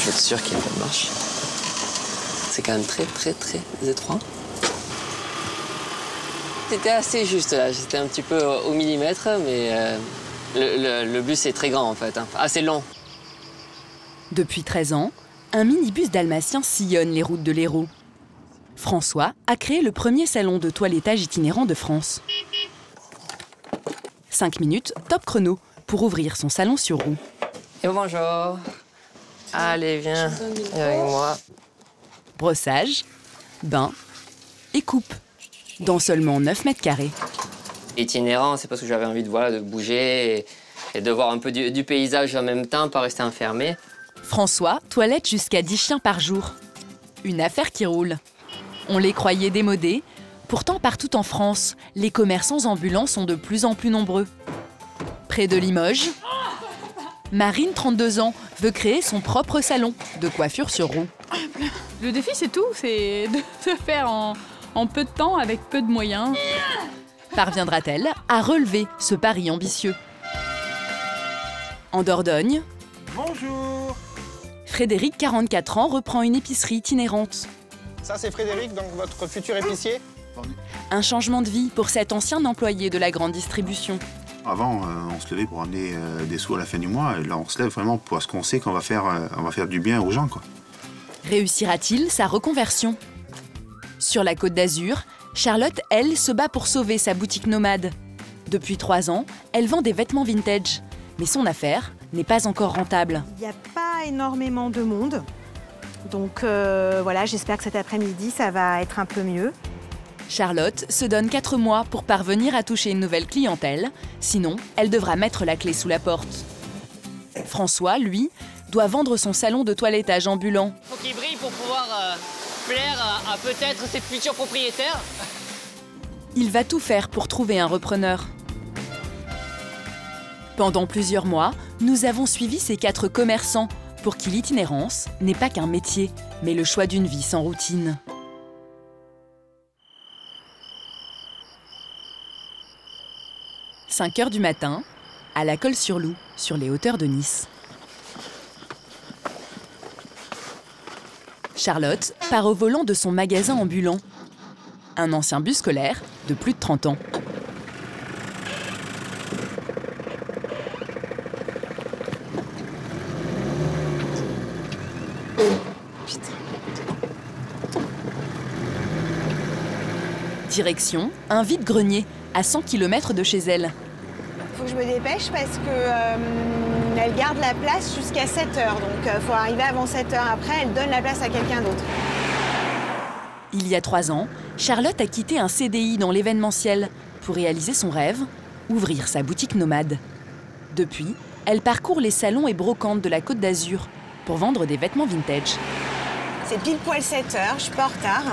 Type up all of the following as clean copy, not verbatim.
faut être sûr qu'il n'y a pas de marche. C'est quand même très étroit. C'était assez juste là, j'étais un petit peu au millimètre, mais le bus est très grand en fait, hein. Assez long. Depuis 13 ans, un minibus dalmatien sillonne les routes de l'Hérault. François a créé le premier salon de toilettage itinérant de France. 5 minutes, top chrono, pour ouvrir son salon sur roue. Et bonjour. Allez, viens avec moi. Brossage, bain et coupe, dans seulement 9 mètres carrés. Itinérant, c'est parce que j'avais envie de bouger et de voir un peu du paysage en même temps, pas rester enfermé. François toilette jusqu'à 10 chiens par jour. Une affaire qui roule. On les croyait démodés. Pourtant, partout en France, les commerçants ambulants sont de plus en plus nombreux. Près de Limoges, Marine, 32 ans, veut créer son propre salon de coiffure sur roue. Le défi, c'est tout. C'est de faire en peu de temps, avec peu de moyens. Parviendra-t-elle à relever ce pari ambitieux? En Dordogne, Bonjour. Frédéric, 44 ans, reprend une épicerie itinérante. Ça, c'est Frédéric, donc votre futur épicier. Un changement de vie pour cet ancien employé de la grande distribution. Avant, on se levait pour amener des sous à la fin du mois. Et là, on se lève vraiment parce qu'on sait qu'on va faire du bien aux gens, quoi. Réussira-t-il sa reconversion? Sur la Côte d'Azur, Charlotte, elle, se bat pour sauver sa boutique nomade. Depuis 3 ans, elle vend des vêtements vintage. Mais son affaire n'est pas encore rentable. Il n'y a pas énormément de monde. Donc voilà, j'espère que cet après-midi, ça va être un peu mieux. Charlotte se donne 4 mois pour parvenir à toucher une nouvelle clientèle. Sinon, elle devra mettre la clé sous la porte. François, lui, doit vendre son salon de toilettage ambulant. Faut qu'il brille pour pouvoir plaire à peut-être ses futurs propriétaires. Il va tout faire pour trouver un repreneur. Pendant plusieurs mois, nous avons suivi ces 4 commerçants pour qui l'itinérance n'est pas qu'un métier, mais le choix d'une vie sans routine. 5 heures du matin, à la Colle-sur-Loup, sur les hauteurs de Nice. Charlotte part au volant de son magasin ambulant. Un ancien bus scolaire de plus de 30 ans. Direction un vide-grenier à 100 km de chez elle. Faut que je me dépêche parce que elle garde la place jusqu'à 7 h. Donc faut arriver avant 7 h. Après, elle donne la place à quelqu'un d'autre. Il y a 3 ans, Charlotte a quitté un CDI dans l'événementiel pour réaliser son rêve, ouvrir sa boutique nomade. Depuis, elle parcourt les salons et brocantes de la Côte d'Azur pour vendre des vêtements vintage. C'est pile poil 7 h, je suis pas en retard.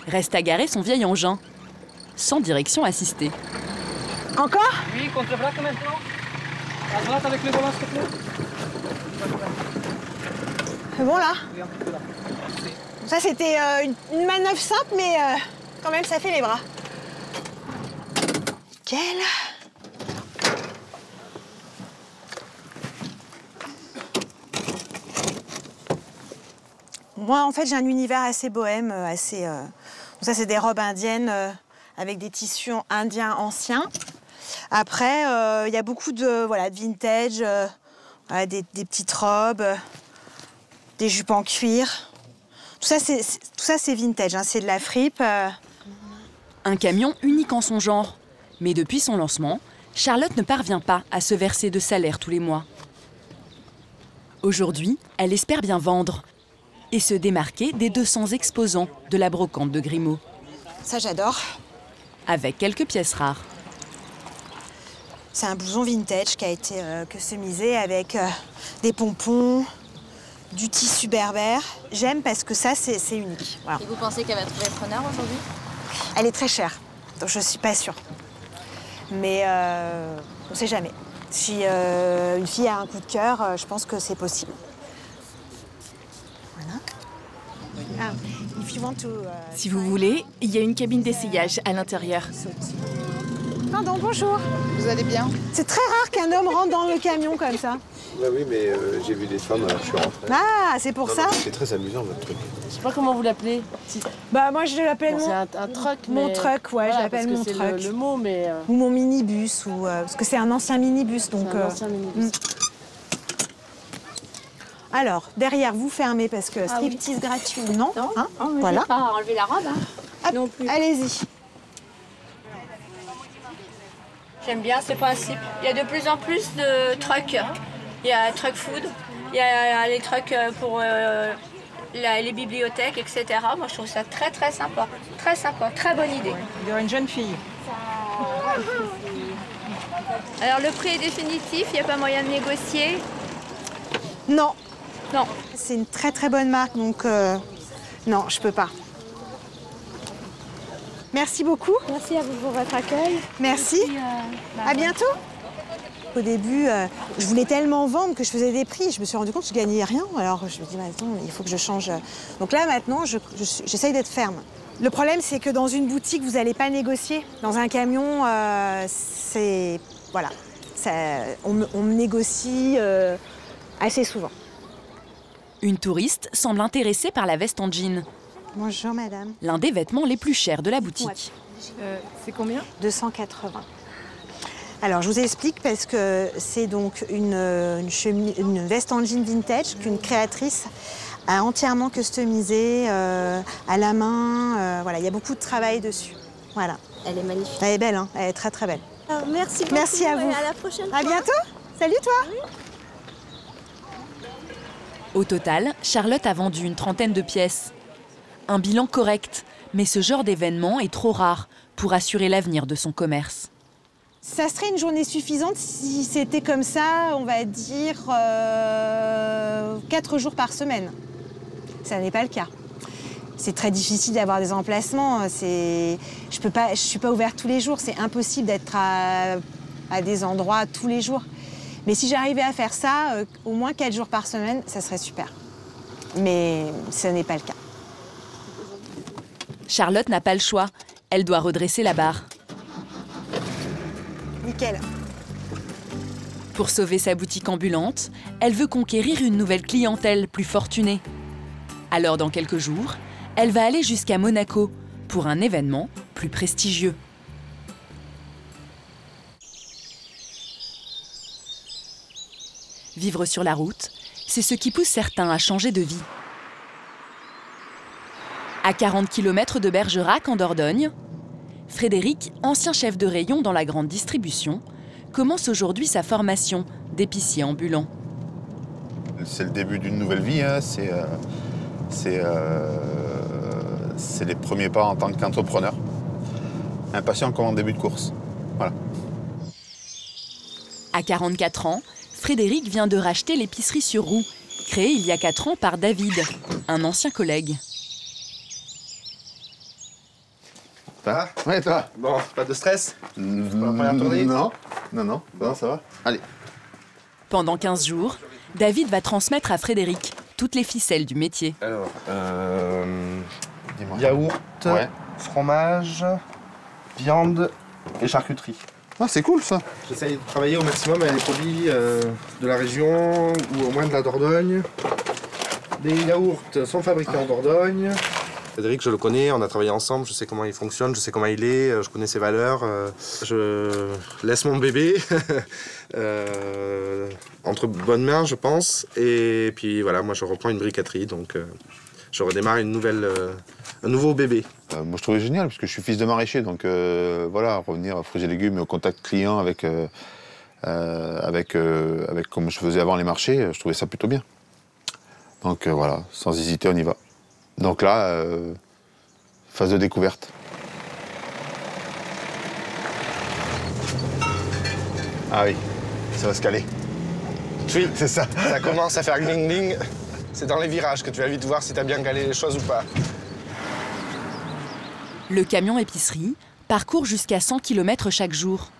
Reste à garer son vieil engin, sans direction assistée. Encore? Oui, contre-braque maintenant. À droite avec le volant, s'il te plaît. C'est bon là? Oui, un petit peu là. Ça c'était une manœuvre simple, mais quand même ça fait les bras. Nickel. Moi, en fait, j'ai un univers assez bohème, assez. Ça, c'est des robes indiennes avec des tissus indiens anciens. Après, il y a beaucoup de vintage, des petites robes, des jupes en cuir. Tout ça, c'est vintage, hein, c'est de la fripe. Un camion unique en son genre. Mais depuis son lancement, Charlotte ne parvient pas à se verser de salaire tous les mois. Aujourd'hui, elle espère bien vendre et se démarquer des 200 exposants de la brocante de Grimaud. Ça, j'adore. Avec quelques pièces rares. C'est un blouson vintage qui a été customisé avec des pompons, du tissu berbère. J'aime parce que ça, c'est unique. Voilà. Et vous pensez qu'elle va trouver preneur aujourd'hui? Elle est très chère, donc je suis pas sûre. Mais on sait jamais. Si une fille a un coup de cœur, je pense que c'est possible. Voilà. Si vous voulez, il y a une cabine d'essayage à l'intérieur. Pardon, bonjour. Vous allez bien? C'est très rare qu'un homme rentre dans le camion comme ça. Bah oui, mais j'ai vu des femmes, alors je suis rentré. Ah, c'est pour ça. C'est très amusant votre truc. Je sais pas comment vous l'appelez. Bah moi je l'appelle Bon, mon... c'est un truck, Mon mais... truck, ouais, Voilà, je l'appelle mon parce que truck. c'est le mot, mais... Ou mon minibus, ou, parce que c'est un ancien minibus, donc... C'est un ancien minibus. Alors, derrière, vous fermez parce que striptease gratuit, non, hein, voilà. Pas enlever la robe, hein. Hop, Non plus. allez-y. J'aime bien ce principe. Il y a de plus en plus de trucks. Il y a truck food, il y a les trucks pour les bibliothèques, etc. Moi, je trouve ça très très sympa. Très sympa, très bonne idée. Il y aura une jeune fille. Alors, le prix est définitif, il n'y a pas moyen de négocier? Non. Non. C'est une très très bonne marque, donc non, je peux pas. Merci beaucoup. Merci à vous pour votre accueil. Merci. À bientôt. Au début, je voulais tellement vendre que je faisais des prix. Je me suis rendu compte que je gagnais rien. Alors je me dis, maintenant, il faut que je change. Donc là, maintenant, j'essaye d'être ferme. Le problème, c'est que dans une boutique, vous n'allez pas négocier. Dans un camion, c'est... Voilà. On me négocie assez souvent. Une touriste semble intéressée par la veste en jean. Bonjour, madame. L'un des vêtements les plus chers de la boutique. C'est combien? 280. Alors, je vous explique parce que c'est donc une veste en jean vintage qu'une créatrice a entièrement customisée à la main. Voilà, il y a beaucoup de travail dessus. Voilà. Elle est magnifique. Elle est belle, hein, elle est très très belle. Alors, merci beaucoup. Merci à vous. Et à la prochaine À fois. bientôt. Salut toi. Au total, Charlotte a vendu une trentaine de pièces. Un bilan correct, mais ce genre d'événement est trop rare pour assurer l'avenir de son commerce. Ça serait une journée suffisante si c'était comme ça, on va dire 4 jours par semaine. Ça n'est pas le cas. C'est très difficile d'avoir des emplacements. Je suis pas ouverte tous les jours. C'est impossible d'être à des endroits tous les jours. Mais si j'arrivais à faire ça, au moins 4 jours par semaine, ça serait super. Mais ce n'est pas le cas. Charlotte n'a pas le choix. Elle doit redresser la barre. Nickel. Pour sauver sa boutique ambulante, elle veut conquérir une nouvelle clientèle plus fortunée. Alors dans quelques jours, elle va aller jusqu'à Monaco pour un événement plus prestigieux. Vivre sur la route, c'est ce qui pousse certains à changer de vie. À 40 km de Bergerac en Dordogne, Frédéric, ancien chef de rayon dans la grande distribution, commence aujourd'hui sa formation d'épicier ambulant. C'est le début d'une nouvelle vie, hein. C'est les premiers pas en tant qu'entrepreneur. Un patient comme en début de course. Voilà. À 44 ans, Frédéric vient de racheter l'épicerie sur roue, créée il y a 4 ans par David, un ancien collègue. Ça va? Ouais, toi? Bon, pas de stress? Pour la première tournée? Non, ça va. Allez. Pendant 15 jours, David va transmettre à Frédéric toutes les ficelles du métier. Alors, Dis-moi. yaourt, Ouais. fromage, viande et charcuterie. Ah, c'est cool ça. J'essaye de travailler au maximum avec les produits de la région ou au moins de la Dordogne. Les yaourts sont fabriqués en Dordogne. Frédéric, je le connais, on a travaillé ensemble, je sais comment il fonctionne, je sais comment il est, je connais ses valeurs. Je laisse mon bébé entre bonnes mains, je pense. Et puis voilà, moi je reprends une briqueterie, donc je redémarre un nouveau bébé. Moi je trouvais génial parce que je suis fils de maraîcher, donc voilà, revenir fruits et légumes au contact client avec comme je faisais avant les marchés, je trouvais ça plutôt bien. Donc voilà, sans hésiter, on y va. Donc là, phase de découverte. Ah oui, ça va se caler. Oui, C'est ça. ça commence à faire gling-gling. C'est dans les virages que tu vas vite voir si tu as bien calé les choses ou pas. Le camion épicerie parcourt jusqu'à 100 km chaque jour.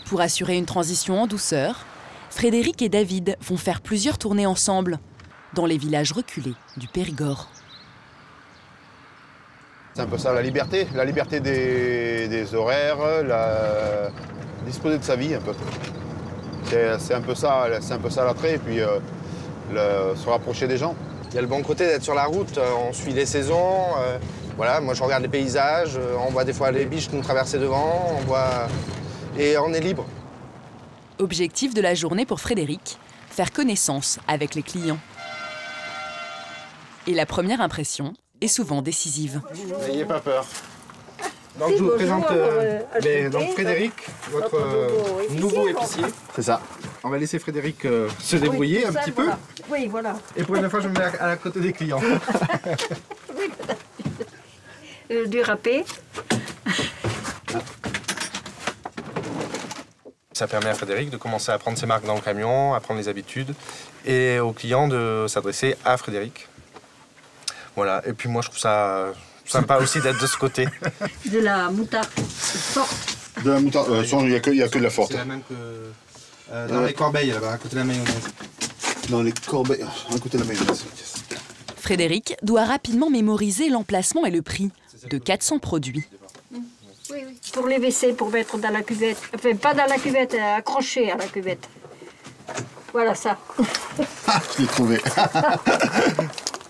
Pour assurer une transition en douceur, Frédéric et David vont faire plusieurs tournées ensemble, dans les villages reculés du Périgord. C'est un peu ça, la liberté des horaires, disposer de sa vie un peu. C'est un peu ça l'attrait, et puis se rapprocher des gens. Il y a le bon côté d'être sur la route, on suit les saisons. Voilà, moi je regarde les paysages, on voit des fois les biches nous traverser devant, et on est libre. Objectif de la journée pour Frédéric, faire connaissance avec les clients. Et la première impression est souvent décisive. N'ayez pas peur. Donc je vous présente donc Frédéric, votre nouveau épicier. C'est ça. On va laisser Frédéric se débrouiller un petit peu. Oui, voilà. Et pour une fois, je me mets à la côté des clients. Du râpé. Ça permet à Frédéric de commencer à prendre ses marques dans le camion, à prendre les habitudes, et aux clients de s'adresser à Frédéric. Voilà, et puis moi je trouve ça sympa aussi d'être de ce côté. De la moutarde forte. De la moutarde, il n'y a que de la forte. C'est la même que dans les corbeilles là-bas, à côté de la mayonnaise. Dans les corbeilles, à côté de la mayonnaise. Frédéric doit rapidement mémoriser l'emplacement et le prix de 400 produits. Oui, oui. Pour les WC, pour mettre dans la cuvette. Enfin, pas dans la cuvette, accroché à la cuvette. Voilà ça. Je l'ai trouvé.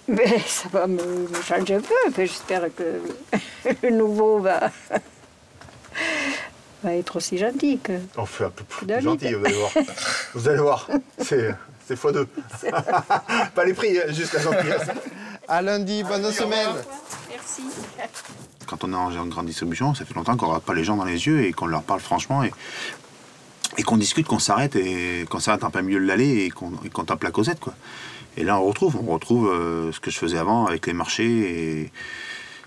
Mais ça va me changer un peu. J'espère que le nouveau va être aussi gentil que... On fait un peu plus gentil, vous allez voir. Vous allez voir, c'est x2. Pas les prix, juste la gentillesse. À lundi, bonne semaine. Merci. Quand on est en grande distribution, ça fait longtemps qu'on ne regarde pas les gens dans les yeux et qu'on leur parle franchement et qu'on discute, qu'on s'arrête en plein milieu de l'allée et qu'on tape la causette, quoi. Et là, on retrouve ce que je faisais avant avec les marchés et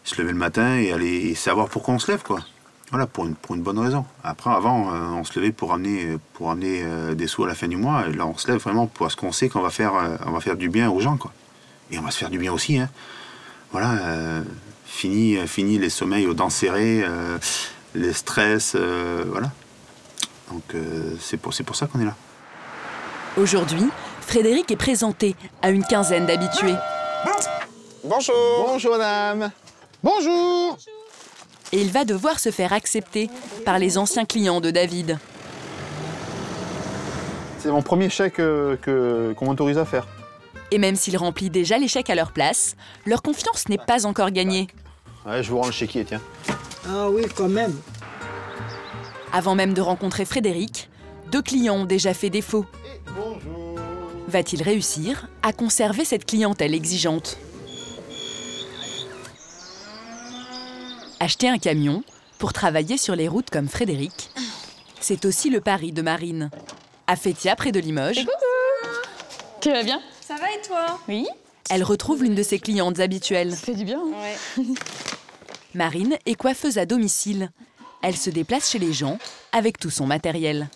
se lever le matin et aller savoir pourquoi on se lève, quoi. Voilà, pour une bonne raison. Après, avant, on se levait pour amener des sous à la fin du mois. Et là, on se lève vraiment parce qu'on sait qu'on va faire du bien aux gens, quoi. Et on va se faire du bien aussi, hein. Voilà, fini les sommeils aux dents serrées, les stress, voilà. Donc c'est pour ça qu'on est là. Aujourd'hui, Frédéric est présenté à une quinzaine d'habitués. Bonjour. Bonjour, madame. Bonjour. Et il va devoir se faire accepter par les anciens clients de David. C'est mon premier chèque qu'on m'autorise à faire. Et même s'il remplit déjà les chèques à leur place, leur confiance n'est pas encore gagnée. Ouais, je vous rends le chéquier, tiens. Ah oui, quand même. Avant même de rencontrer Frédéric, 2 clients ont déjà fait défaut. Bonjour. Va-t-il réussir à conserver cette clientèle exigeante? Acheter un camion pour travailler sur les routes comme Frédéric, c'est aussi le pari de Marine. À Fétia, près de Limoges. Coucou. Tu vas bien? Ça va et toi? Oui. Elle retrouve l'une de ses clientes habituelles. Ça fait du bien. Hein. Ouais. Marine est coiffeuse à domicile. Elle se déplace chez les gens avec tout son matériel.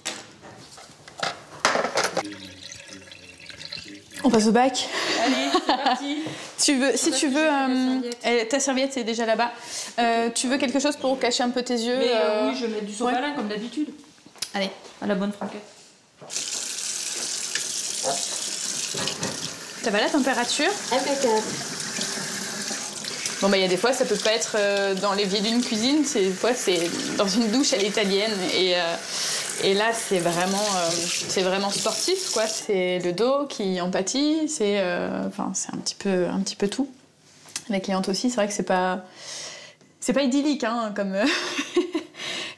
On passe au bac. Allez, c'est parti. Si tu veux, ta serviette c'est déjà là-bas. Tu veux quelque chose pour cacher un peu tes yeux? Oui, je vais mettre du sopalin comme d'habitude. Allez. À la bonne franquette. Ça va la température? Impeccable. Bon, bah, il y a des fois, ça peut pas être dans l'évier d'une cuisine, des fois, c'est dans une douche à l'italienne. Et là, c'est vraiment sportif, quoi. C'est le dos qui en pâtit, c'est un petit peu tout. La cliente aussi, c'est vrai que c'est pas idyllique, hein,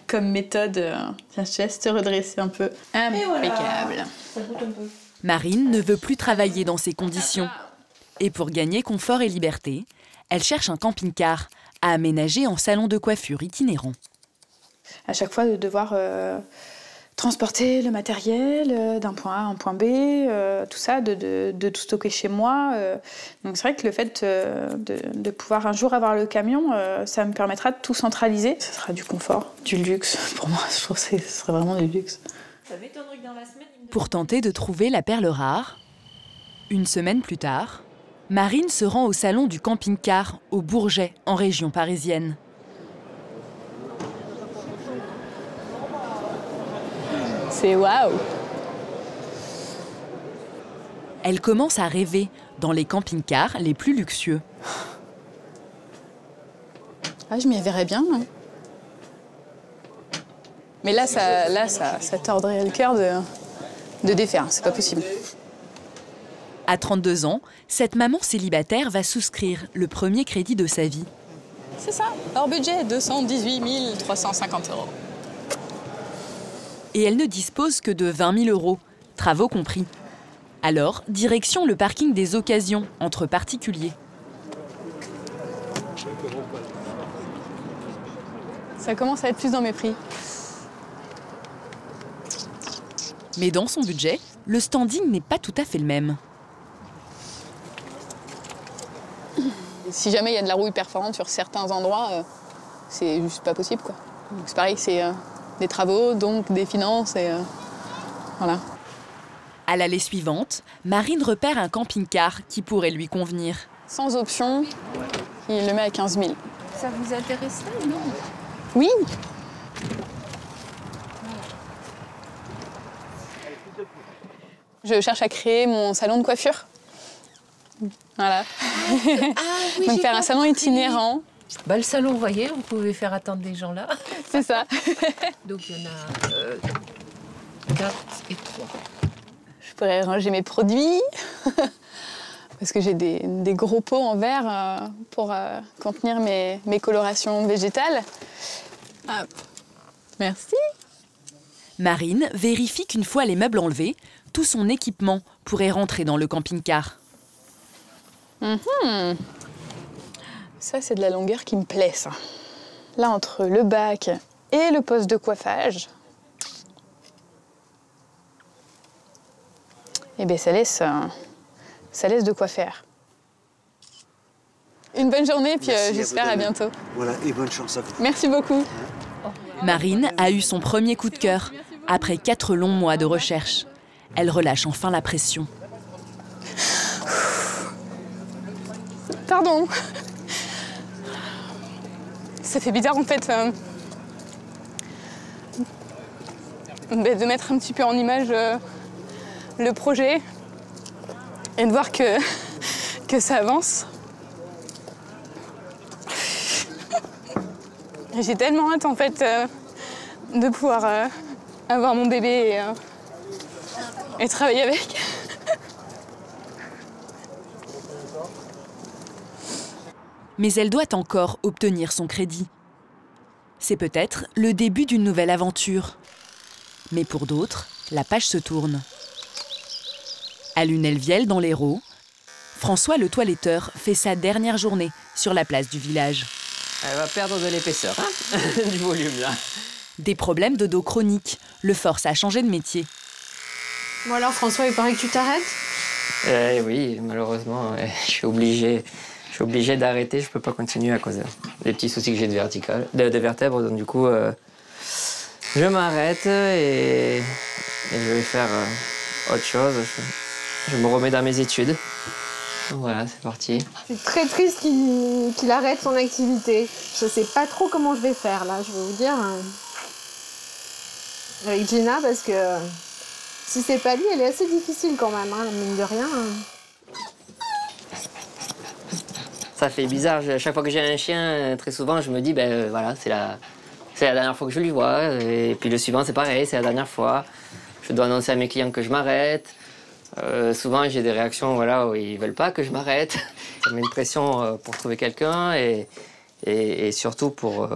comme méthode. Tiens, je te laisse te redresser un peu. Impeccable. Ça goûte un peu. Marine ne veut plus travailler dans ces conditions. Et pour gagner confort et liberté, elle cherche un camping-car à aménager en salon de coiffure itinérant. À chaque fois, de devoir transporter le matériel d'un point A à un point B, tout ça, de tout stocker chez moi. Donc c'est vrai que le fait de pouvoir un jour avoir le camion, ça me permettra de tout centraliser. Ce sera du confort, du luxe. Pour moi, je trouve que ce serait vraiment du luxe. Ça m'étonnerait que dans la semaine... Pour tenter de trouver la perle rare, une semaine plus tard, Marine se rend au salon du camping-car au Bourget, en région parisienne. C'est waouh! Elle commence à rêver dans les camping-cars les plus luxueux. Ah, je m'y verrais bien. Hein. Mais là, ça tordrait le cœur de défaire, c'est pas possible. À 32 ans, cette maman célibataire va souscrire le premier crédit de sa vie. C'est ça, hors budget, 218 350 €. Et elle ne dispose que de 20 000 €, travaux compris. Alors, direction le parking des occasions, entre particuliers. Ça commence à être plus dans mes prix. Mais dans son budget, le standing n'est pas tout à fait le même. Si jamais il y a de la rouille perforante sur certains endroits, c'est juste pas possible, quoi. C'est pareil, c'est des travaux, donc des finances, et voilà. À l'allée suivante, Marine repère un camping-car qui pourrait lui convenir. Sans option, il le met à 15 000. Ça vous intéresserait, non? Oui. Je cherche à créer mon salon de coiffure. Voilà. Oui, donc faire un salon itinérant. Bah, le salon, vous voyez, vous pouvez faire attendre des gens là. C'est ça. Donc il y en a 4 et 3. Je pourrais ranger mes produits. Parce que j'ai des gros pots en verre pour contenir mes colorations végétales. Hop. Merci. Marine vérifie qu'une fois les meubles enlevés, tout son équipement pourrait rentrer dans le camping-car. Ça, c'est de la longueur qui me plaît, ça. Là, entre le bac et le poste de coiffage, eh bien, ça laisse de quoi faire. Une bonne journée, puis j'espère à bientôt. Voilà, et bonne chance à vous. Merci beaucoup. Marine a eu son premier coup de cœur après 4 longs mois de recherche. Elle relâche enfin la pression. Pardon. Ça fait bizarre en fait de mettre un petit peu en image le projet et de voir que ça avance. J'ai tellement hâte en fait de pouvoir avoir mon bébé et travailler avec. Mais elle doit encore obtenir son crédit. C'est peut-être le début d'une nouvelle aventure. Mais pour d'autres, la page se tourne. À Lunel-Viel, dans l'Hérault, François le toiletteur fait sa dernière journée sur la place du village. Elle va perdre de l'épaisseur, hein du volume là. Des problèmes de dos chroniques le forcent à changer de métier. Bon alors François, il paraît que tu t'arrêtes? Oui, malheureusement, je suis obligé d'arrêter. Je peux pas continuer à cause des petits soucis que j'ai de vertèbres. Donc du coup, je m'arrête et je vais faire autre chose. Je me remets dans mes études. Donc voilà, c'est parti. C'est très triste qu'il arrête son activité. Je sais pas trop comment je vais faire là, je vais vous dire. Avec Gina, parce que si c'est pas lui, elle est assez difficile quand même, hein, mine de rien. Ça fait bizarre. À chaque fois que j'ai un chien, très souvent, je me dis, ben voilà, c'est la dernière fois que je lui vois. Et puis le suivant, c'est pareil, c'est la dernière fois. Je dois annoncer à mes clients que je m'arrête. Souvent, j'ai des réactions voilà, où ils ne veulent pas que je m'arrête. Ça met une pression pour trouver quelqu'un et surtout pour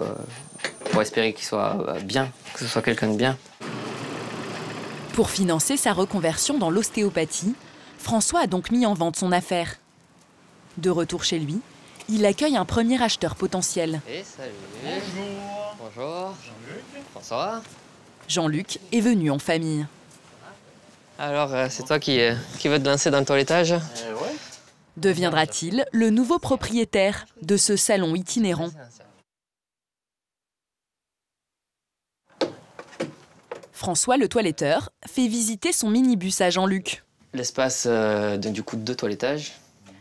espérer qu'il soit bien, que ce soit quelqu'un de bien. Pour financer sa reconversion dans l'ostéopathie, François a donc mis en vente son affaire. De retour chez lui, il accueille un premier acheteur potentiel. Et salut. Bonjour. Jean-Luc. François. Jean-Luc est venu en famille. Alors, c'est toi qui veux te lancer dans le toilettage? Ouais. Deviendra-t-il le nouveau propriétaire de ce salon itinérant? François, le toiletteur, fait visiter son minibus à Jean-Luc. L'espace du coup de 2 toilettages.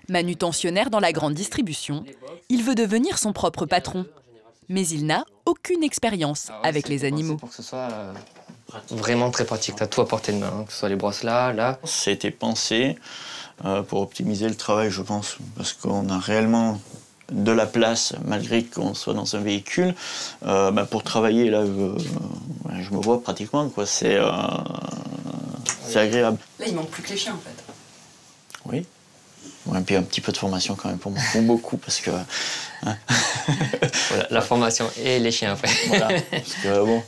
Manutentionnaire dans la grande distribution, il veut devenir son propre patron. Mais il n'a aucune expérience avec les animaux. Pour que ce soit vraiment très pratique, tu as tout à portée de main, que ce soit les brosses là. C'était pensé pour optimiser le travail, je pense, parce qu'on a réellement de la place, malgré qu'on soit dans un véhicule. Pour travailler, là, je me vois pratiquement, quoi. c'est agréable. Là, il manque plus que les chiens, en fait. Oui. Ouais, et puis un petit peu de formation quand même pour moi. Pour beaucoup, parce que... Hein. Voilà, la formation et les chiens après. Voilà, parce que bon...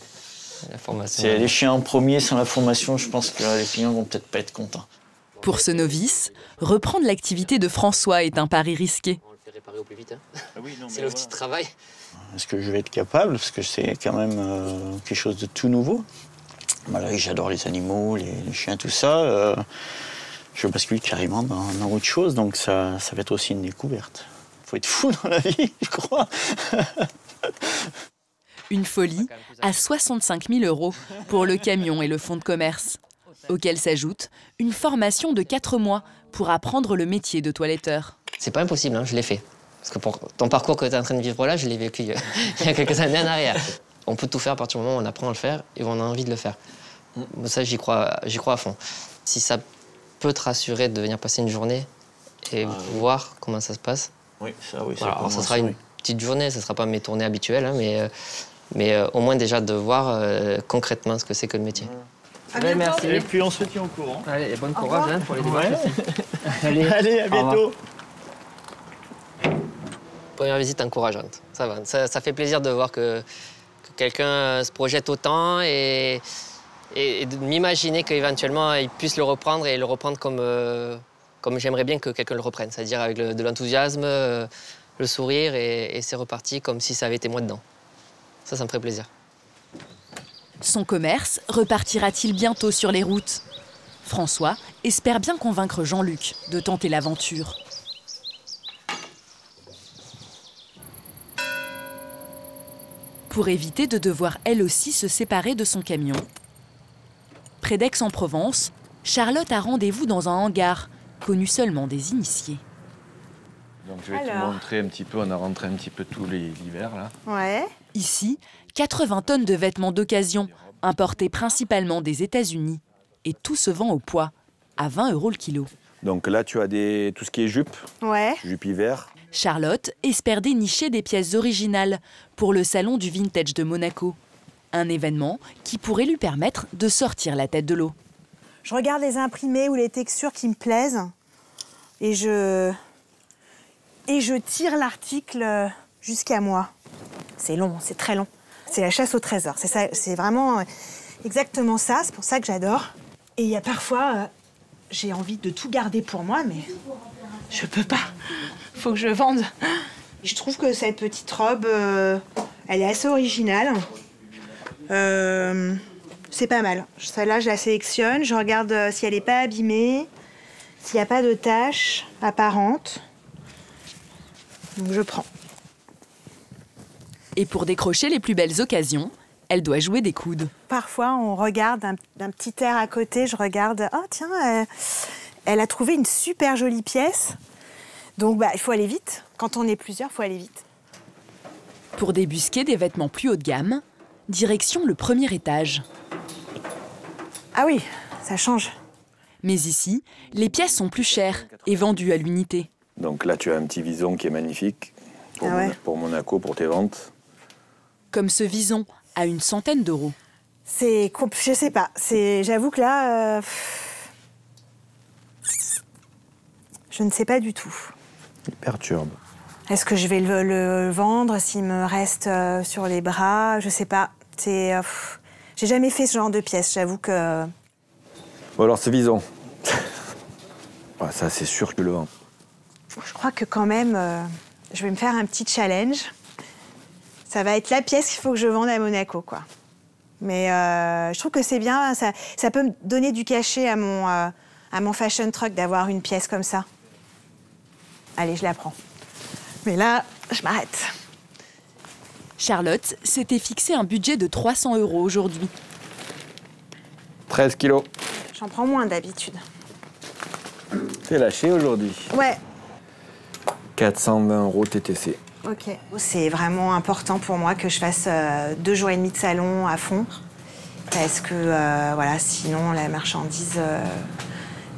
La formation. C'est les chiens en premier, sans la formation, je pense que les clients vont peut-être pas être contents. Pour ce novice, reprendre l'activité de François est un pari risqué. On le fait réparer au plus vite. Hein. C'est le petit travail. Est-ce que je vais être capable? Parce que c'est quand même quelque chose de tout nouveau. Malgré que j'adore les animaux, les chiens, tout ça, je bascule carrément dans autre chose. Donc ça va être aussi une découverte. Il faut être fou dans la vie, je crois. Une folie à 65 000 € pour le camion et le fonds de commerce, auquel s'ajoute une formation de 4 mois pour apprendre le métier de toiletteur. C'est pas impossible, hein, je l'ai fait. Parce que pour ton parcours que tu es en train de vivre là, je l'ai vécu il y a quelques années en arrière. On peut tout faire à partir du moment où on apprend à le faire et où on a envie de le faire. Ça, j'y crois à fond. Si ça peut te rassurer de venir passer une journée et voir comment ça se passe. Oui, ça, oui. Voilà, alors, ça sera une petite journée, ça ne sera pas mes tournées habituelles, hein, mais au moins déjà de voir concrètement ce que c'est que le métier. Merci. Et puis on se tient au courant. Allez, et bon courage hein, pour les démarches aussi. Allez, à bientôt. Première visite encourageante, ça va. Ça fait plaisir de voir que quelqu'un se projette autant et de m'imaginer qu'éventuellement il puisse le reprendre et le reprendre comme j'aimerais bien que quelqu'un le reprenne, c'est-à-dire avec de l'enthousiasme, le sourire et c'est reparti comme si ça avait été moi dedans. Ça me ferait plaisir. Son commerce repartira-t-il bientôt sur les routes? François espère bien convaincre Jean-Luc de tenter l'aventure. Pour éviter de devoir elle aussi se séparer de son camion, près d'Aix-en-Provence, Charlotte a rendez-vous dans un hangar, connu seulement des initiés. Donc je vais te montrer un petit peu, on a rentré un petit peu tous l'hiver là. Ouais. Ici, 80 tonnes de vêtements d'occasion, importés principalement des États-Unis. Et tout se vend au poids, à 20 € le kilo. Donc là tu as tout ce qui est jupe, jupe hiver. Charlotte espère dénicher des pièces originales pour le salon du vintage de Monaco. Un événement qui pourrait lui permettre de sortir la tête de l'eau. Je regarde les imprimés ou les textures qui me plaisent et je tire l'article jusqu'à moi. C'est long, c'est très long. C'est la chasse au trésor. C'est ça, c'est vraiment exactement ça. C'est pour ça que j'adore. Et il y a parfois, j'ai envie de tout garder pour moi, mais je peux pas. Faut que je vende. Je trouve que cette petite robe, elle est assez originale. C'est pas mal. Celle-là, je la sélectionne. Je regarde si elle n'est pas abîmée, s'il n'y a pas de taches apparentes. Donc je prends. Et pour décrocher les plus belles occasions, elle doit jouer des coudes. Parfois, on regarde d'un petit air à côté. Je regarde, oh tiens, elle a trouvé une super jolie pièce. Donc il faut aller vite. Quand on est plusieurs, il faut aller vite. Pour débusquer des vêtements plus haut de gamme, direction le premier étage. Ah oui, ça change. Mais ici, les pièces sont plus chères et vendues à l'unité. Donc là, tu as un petit vison qui est magnifique pour Monaco, pour tes ventes. Comme ce vison à une centaine d'euros. Je sais pas. J'avoue que là, je ne sais pas du tout. Il perturbe. Est-ce que je vais le vendre s'il me reste sur les bras? Je sais pas. J'ai jamais fait ce genre de pièce. J'avoue que. Bon alors, ce vison. Ça, c'est sûr que le vend. Je crois que quand même, je vais me faire un petit challenge. Ça va être la pièce qu'il faut que je vende à Monaco, quoi. Mais je trouve que c'est bien, ça peut me donner du cachet à mon fashion truck d'avoir une pièce comme ça. Allez, je la prends. Mais là, je m'arrête. Charlotte s'était fixé un budget de 300 € aujourd'hui. 13 kilos. J'en prends moins d'habitude. C'est lâché aujourd'hui. Ouais. 420 € TTC. Ok. C'est vraiment important pour moi que je fasse 2 jours et demi de salon à fond. Parce que, sinon, la marchandise,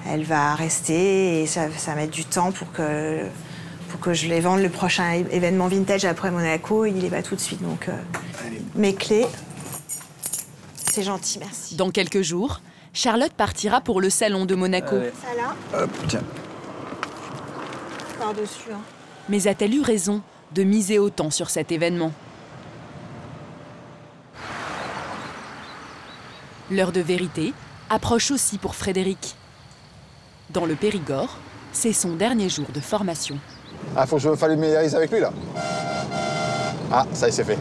elle va rester et ça va mettre du temps pour que je les vende. Le prochain événement vintage après Monaco, il n'est pas tout de suite. Donc, mes clés, c'est gentil, merci. Dans quelques jours, Charlotte partira pour le salon de Monaco. Ça là Hop, tiens. Par-dessus. Hein. Mais a-t-elle eu raison de miser autant sur cet événement? L'heure de vérité approche aussi pour Frédéric. Dans le Périgord, c'est son dernier jour de formation. Ah, faut que je me familiarise avec lui, là. Ah, ça y est, c'est fait.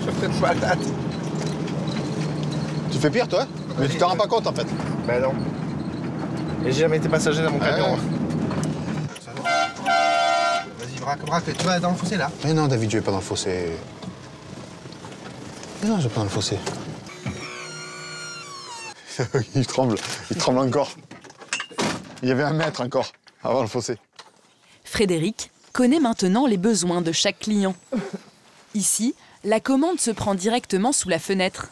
Je fais de malade. Tu fais pire, toi? Mais tu t'en rends pas compte, en fait. Ben non. Et j'ai jamais été passager dans mon camion. Vas-y, braque, tu vas dans le fossé, là. Mais non, David, je vais pas dans le fossé. Mais non, je vais pas dans le fossé. Il tremble encore. Il y avait 1 mètre encore avant le fossé. Frédéric connaît maintenant les besoins de chaque client. Ici, la commande se prend directement sous la fenêtre.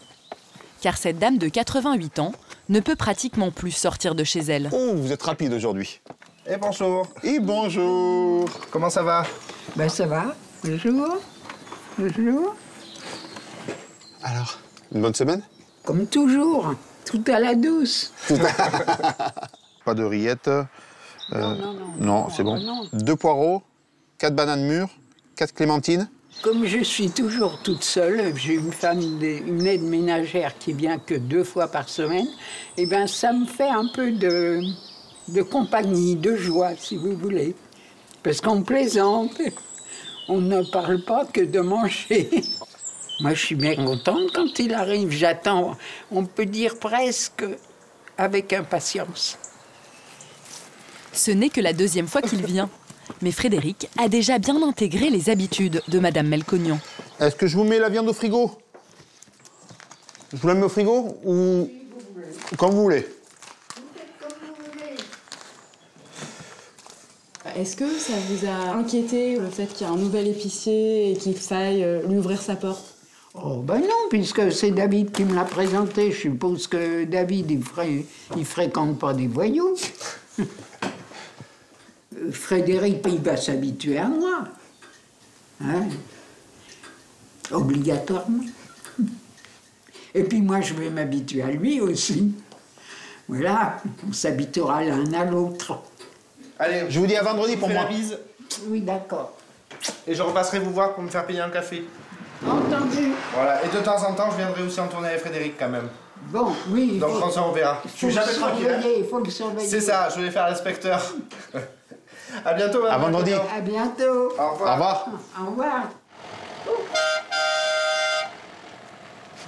Car cette dame de 88 ans ne peut pratiquement plus sortir de chez elle. Oh, vous êtes rapide aujourd'hui. Et bonjour. Et bonjour. Comment ça va? Ben ça va. Bonjour. Bonjour. Alors, une bonne semaine? Comme toujours. Tout à la douce. Pas de rillettes. Non, c'est bon. non. 2 poireaux, 4 bananes mûres, 4 clémentines. Comme je suis toujours toute seule, j'ai une aide ménagère qui vient que 2 fois par semaine, et bien ça me fait un peu de compagnie, de joie, si vous voulez. Parce qu'on plaisante, on ne parle pas que de manger. Moi, je suis bien contente quand il arrive. J'attends, on peut dire presque avec impatience. Ce n'est que la 2e fois qu'il vient. Mais Frédéric a déjà bien intégré les habitudes de Madame Melconian. Est-ce que je vous mets la viande au frigo? Je vous la mets au frigo ou comme vous voulez? Est-ce que ça vous a inquiété le fait qu'il y ait un nouvel épicier et qu'il faille lui ouvrir sa porte? Oh ben non, puisque c'est David qui me l'a présenté. Je suppose que David, il fréquente pas des voyous. Frédéric, il va s'habituer à moi. Hein? Obligatoirement. Et puis moi, je vais m'habituer à lui aussi. Voilà, on s'habituera l'un à l'autre. Allez, je vous dis à vendredi pour moi. La bise. Oui, d'accord. Et je repasserai vous voir pour me faire payer un café. Entendu. Voilà, et de temps en temps, je viendrai aussi en tournée avec Frédéric quand même. Bon, oui. Donc François, on verra. Je suis jamais tranquille. Il faut le surveiller. C'est ça, je vais faire l'inspecteur. À bientôt, madame. À vendredi. À bientôt. Au revoir. Au revoir. Au revoir.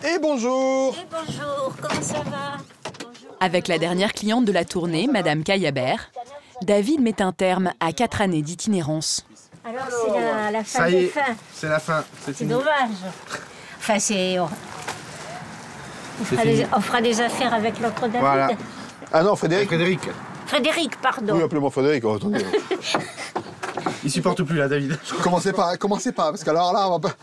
Et bonjour. Et bonjour, comment ça va? Avec la dernière cliente de la tournée, Madame Caillabert, David met un terme à 4 années d'itinérance. Alors c'est la fin Ça y des est, fins. c'est la fin. C'est dommage. Enfin, c'est... On fera des affaires avec l'autre David. Voilà. Ah non, Frédéric. Frédéric, pardon. Oui, appelez-moi Frédéric. Oh, attendez. Il supporte plus là, David. Commencez pas, parce qu'alors là, on va pas...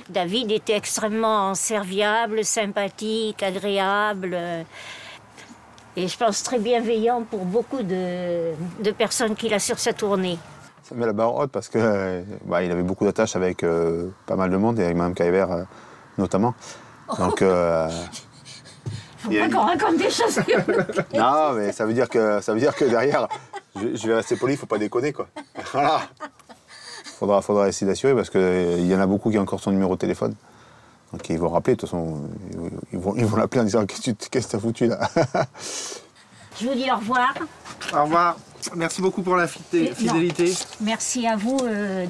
David était extrêmement serviable, sympathique, agréable. Et je pense très bienveillant pour beaucoup de personnes qu'il a sur sa tournée. Ça met la barre haute parce que il avait beaucoup d'attaches avec pas mal de monde et avec Mme Caillabert notamment. Donc, Faut pas qu'on raconte des choses. non, mais ça veut dire que derrière, je vais rester poli, faut pas déconner quoi. Voilà. Faudra essayer d'assurer parce qu'il y en a beaucoup qui ont encore son numéro de téléphone. Donc ils vont rappeler, de toute façon, ils vont l'appeler en disant qu'est-ce que t'as foutu là. Je vous dis au revoir. Au revoir. Merci beaucoup pour la fidélité. Merci à vous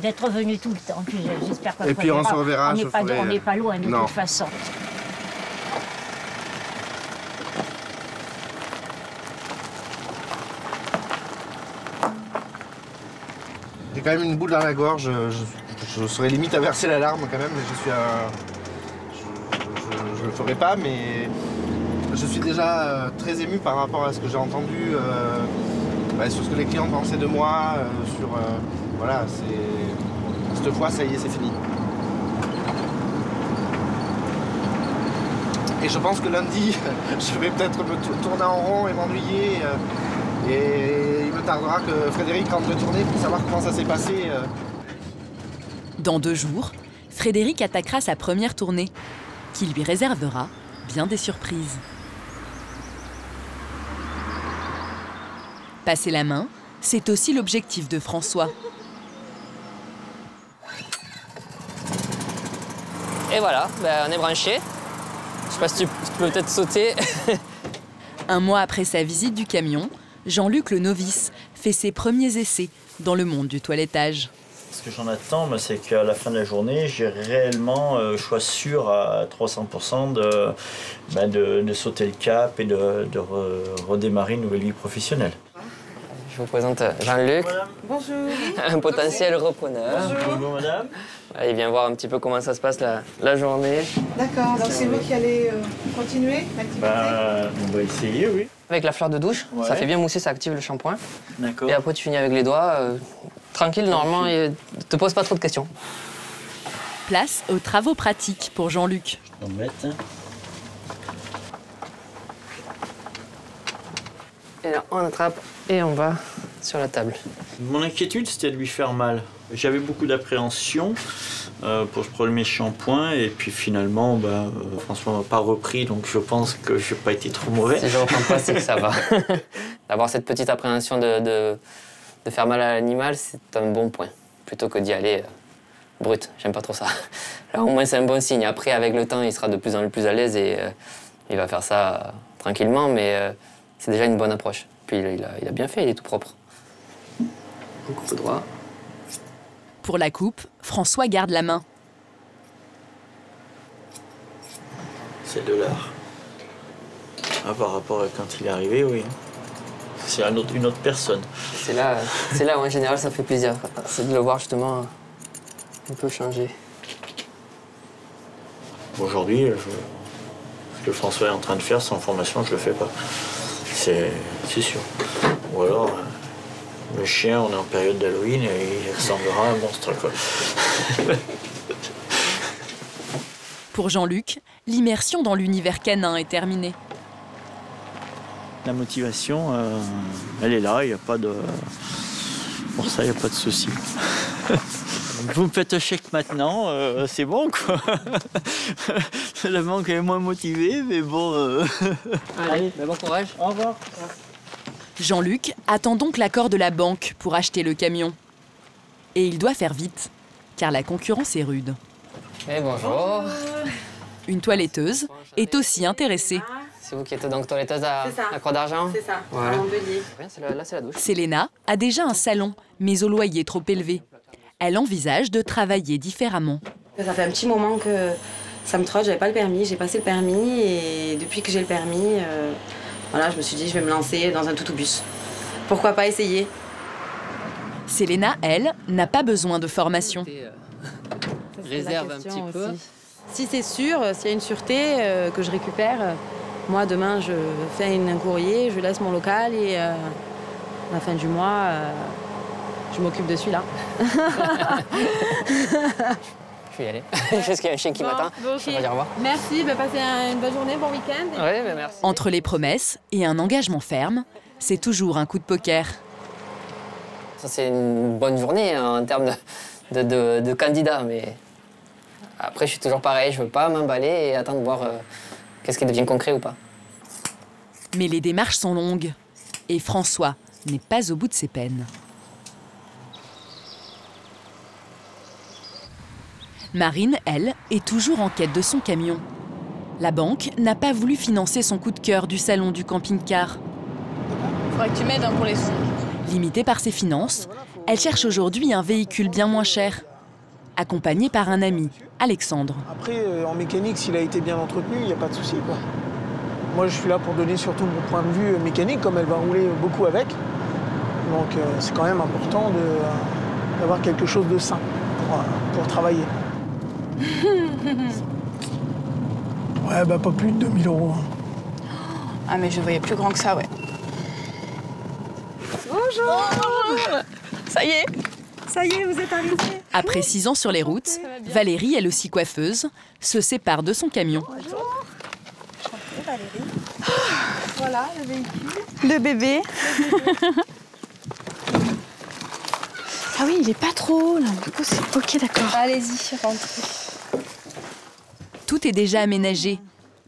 d'être venu tout le temps. J'espère qu'on Et puis on se reverra. On n'est pas loin de toute façon. J'ai quand même une boule dans la gorge. Je serais limite à verser la larme quand même. Je le ferai pas, mais je suis déjà très ému par rapport à ce que j'ai entendu, sur ce que les clients pensaient de moi, voilà, cette fois, ça y est, c'est fini. Et je pense que lundi, je vais peut-être me tourner en rond et m'ennuyer. Et il me tardera que Frédéric rentre de tournée pour savoir comment ça s'est passé. Dans 2 jours, Frédéric attaquera sa première tournée, qui lui réservera bien des surprises. Passer la main, c'est aussi l'objectif de François. Et voilà, on est branché. Je sais pas si tu peux peut-être sauter. Un mois après sa visite du camion, Jean-Luc le novice fait ses premiers essais dans le monde du toilettage. Ce que j'en attends, c'est qu'à la fin de la journée, j'ai réellement, je sois sûr à 300% de sauter le cap et de redémarrer une nouvelle vie professionnelle. Je vous présente Jean-Luc. Bonjour. Un potentiel repreneur. Bonjour madame. Il vient voir un petit peu comment ça se passe la journée. D'accord, donc c'est vous qui allez continuer l'activité? On va essayer, oui. Avec la fleur de douche, ouais. Ça fait bien mousser, ça active le shampoing. D'accord. Et après tu finis avec les doigts, tranquille, normalement, ne te pose pas trop de questions. Place aux travaux pratiques pour Jean-Luc. Je vais en mettre. Et là, on attrape et on va sur la table. Mon inquiétude, c'était de lui faire mal. J'avais beaucoup d'appréhension pour ce premier shampoing et puis finalement, François m'a pas repris, donc je pense que je n'ai pas été trop mauvais. Si je ne reprends pas, c'est que ça va. D'avoir cette petite appréhension de faire mal à l'animal, c'est un bon point, plutôt que d'y aller brut. J'aime pas trop ça. Là, au moins, c'est un bon signe. Après, avec le temps, il sera de plus en plus à l'aise et il va faire ça tranquillement, mais c'est déjà une bonne approche. Puis il a bien fait, il est tout propre. Un coup de droit. Pour la coupe, François garde la main. C'est de l'art. Par rapport à quand il est arrivé, oui. C'est une autre personne. C'est là où en général ça fait plaisir. C'est de le voir justement un peu changer. Aujourd'hui, ce que François est en train de faire sans formation, je le fais pas. C'est sûr. Ou alors, le chien, on est en période d'Halloween et il ressemblera à un monstre, quoi. Pour Jean-Luc, l'immersion dans l'univers canin est terminée. La motivation, elle est là, il n'y a pas de... Pour ça, il n'y a pas de souci. Vous me faites un chèque maintenant, c'est bon, quoi. La banque est moins motivée, mais bon... Allez, bon courage. Au revoir. Jean-Luc attend donc l'accord de la banque pour acheter le camion. Et il doit faire vite, car la concurrence est rude. Et bonjour. Une toiletteuse est aussi intéressée. C'est vous qui êtes donc toiletteuse à Croix d'Argent? C'est ça, voilà. à Montpellier. Là, c'est la douche. Selena a déjà un salon, mais au loyer trop élevé. Elle envisage de travailler différemment. Ça fait un petit moment que ça me trotte, j'avais pas le permis, j'ai passé le permis et depuis que j'ai le permis, je me suis dit je vais me lancer dans un toutou-bus. Pourquoi pas essayer? Selena, elle, n'a pas besoin de formation. Réserve un petit peu. Si c'est sûr, s'il y a une sûreté que je récupère, moi demain je fais un courrier, je laisse mon local et à la fin du mois, je m'occupe de celui-là. Je vais y aller. Parce qu'il y a un chien qui m'attend. Bon, On va dire au revoir. Merci, passez une bonne journée, bon week-end. Oui, merci. Entre les promesses et un engagement ferme, c'est toujours un coup de poker. Ça, c'est une bonne journée en termes de candidat, mais après, je suis toujours pareil. Je veux pas m'emballer et attendre de voir qu'est-ce qui devient concret ou pas. Mais les démarches sont longues et François n'est pas au bout de ses peines. Marine, elle, est toujours en quête de son camion. La banque n'a pas voulu financer son coup de cœur du salon du camping-car. Faudrait que tu m'aides pour les sous. Limitée par ses finances, elle cherche aujourd'hui un véhicule bien moins cher, accompagnée par un ami, Alexandre. Après, en mécanique, s'il a été bien entretenu, il n'y a pas de souci, quoi. Moi, je suis là pour donner surtout mon point de vue mécanique, comme elle va rouler beaucoup avec. Donc, c'est quand même important d'avoir quelque chose de sain pour travailler. Ouais, pas plus de 2000 €. Ah, mais je voyais plus grand que ça, ouais. Bonjour. Ça y est. Ça y est, vous êtes arrivés. Après 6 ans sur les routes, Valérie, elle aussi coiffeuse, se sépare de son camion. Bonjour. Enchantée, Valérie. Voilà, le véhicule. Le bébé. Ah oui, il est pas trop haut là. Du coup, c'est ok, d'accord. Allez-y, rentrez. tout est déjà aménagé.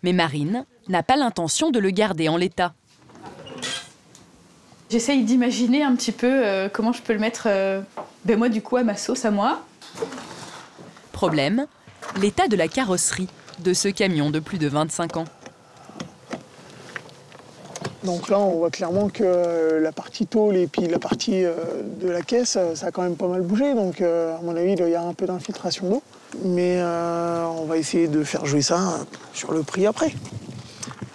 Mais Marine n'a pas l'intention de le garder en l'état. J'essaye d'imaginer un petit peu comment je peux le mettre, moi du coup, à ma sauce, à moi. Problème, l'état de la carrosserie de ce camion de plus de 25 ans. Donc là, on voit clairement que la partie tôle et puis la partie de la caisse, ça a quand même pas mal bougé. Donc à mon avis, il doit y avoir un peu d'infiltration d'eau. Mais on va essayer de faire jouer ça sur le prix après.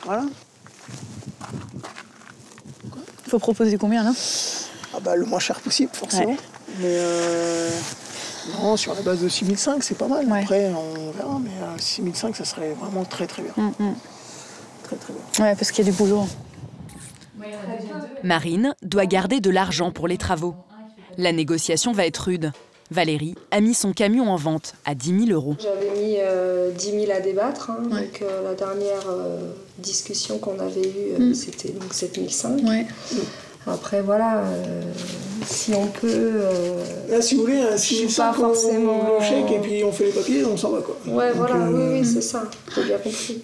Voilà. Il faut proposer combien là? Le moins cher possible, forcément. Ouais. Mais non, sur la base de 6 500, c'est pas mal. Ouais. Après, on verra, mais 6 500, ça serait vraiment très très bien. Très très bien. Ouais, parce qu'il y a du boulot. Marine doit garder de l'argent pour les travaux. La négociation va être rude. Valérie a mis son camion en vente à 10 000 €. J'avais mis 10 000 à débattre. Ouais. Donc la dernière discussion qu'on avait eue, c'était donc 7 500. Ouais. Après, voilà, si on peut... Là, si vous voulez, 6 500, on le chèque et puis on fait les papiers, on s'en va, quoi. Ouais, donc, voilà, oui, c'est ça. J'ai bien compris.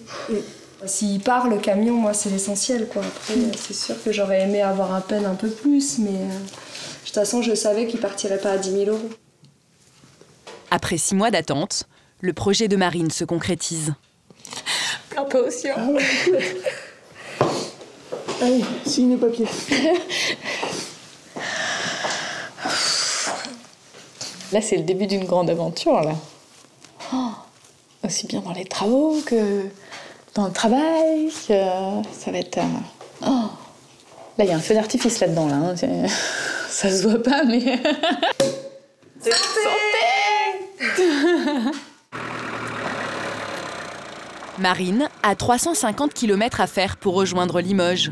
S'il part, le camion, moi, c'est l'essentiel, quoi. Après, c'est sûr que j'aurais aimé avoir à peine un peu plus, mais de toute façon, je savais qu'il partirait pas à 10 000 €. Après 6 mois d'attente, le projet de Marine se concrétise. Un peu aussi. Allez, signe les papiers. Là, c'est le début d'une grande aventure, là. Aussi bien dans les travaux que dans le travail. Ça va être... Là, il y a un feu d'artifice là-dedans, là. Ça se voit pas, mais... Marine a 350 km à faire pour rejoindre Limoges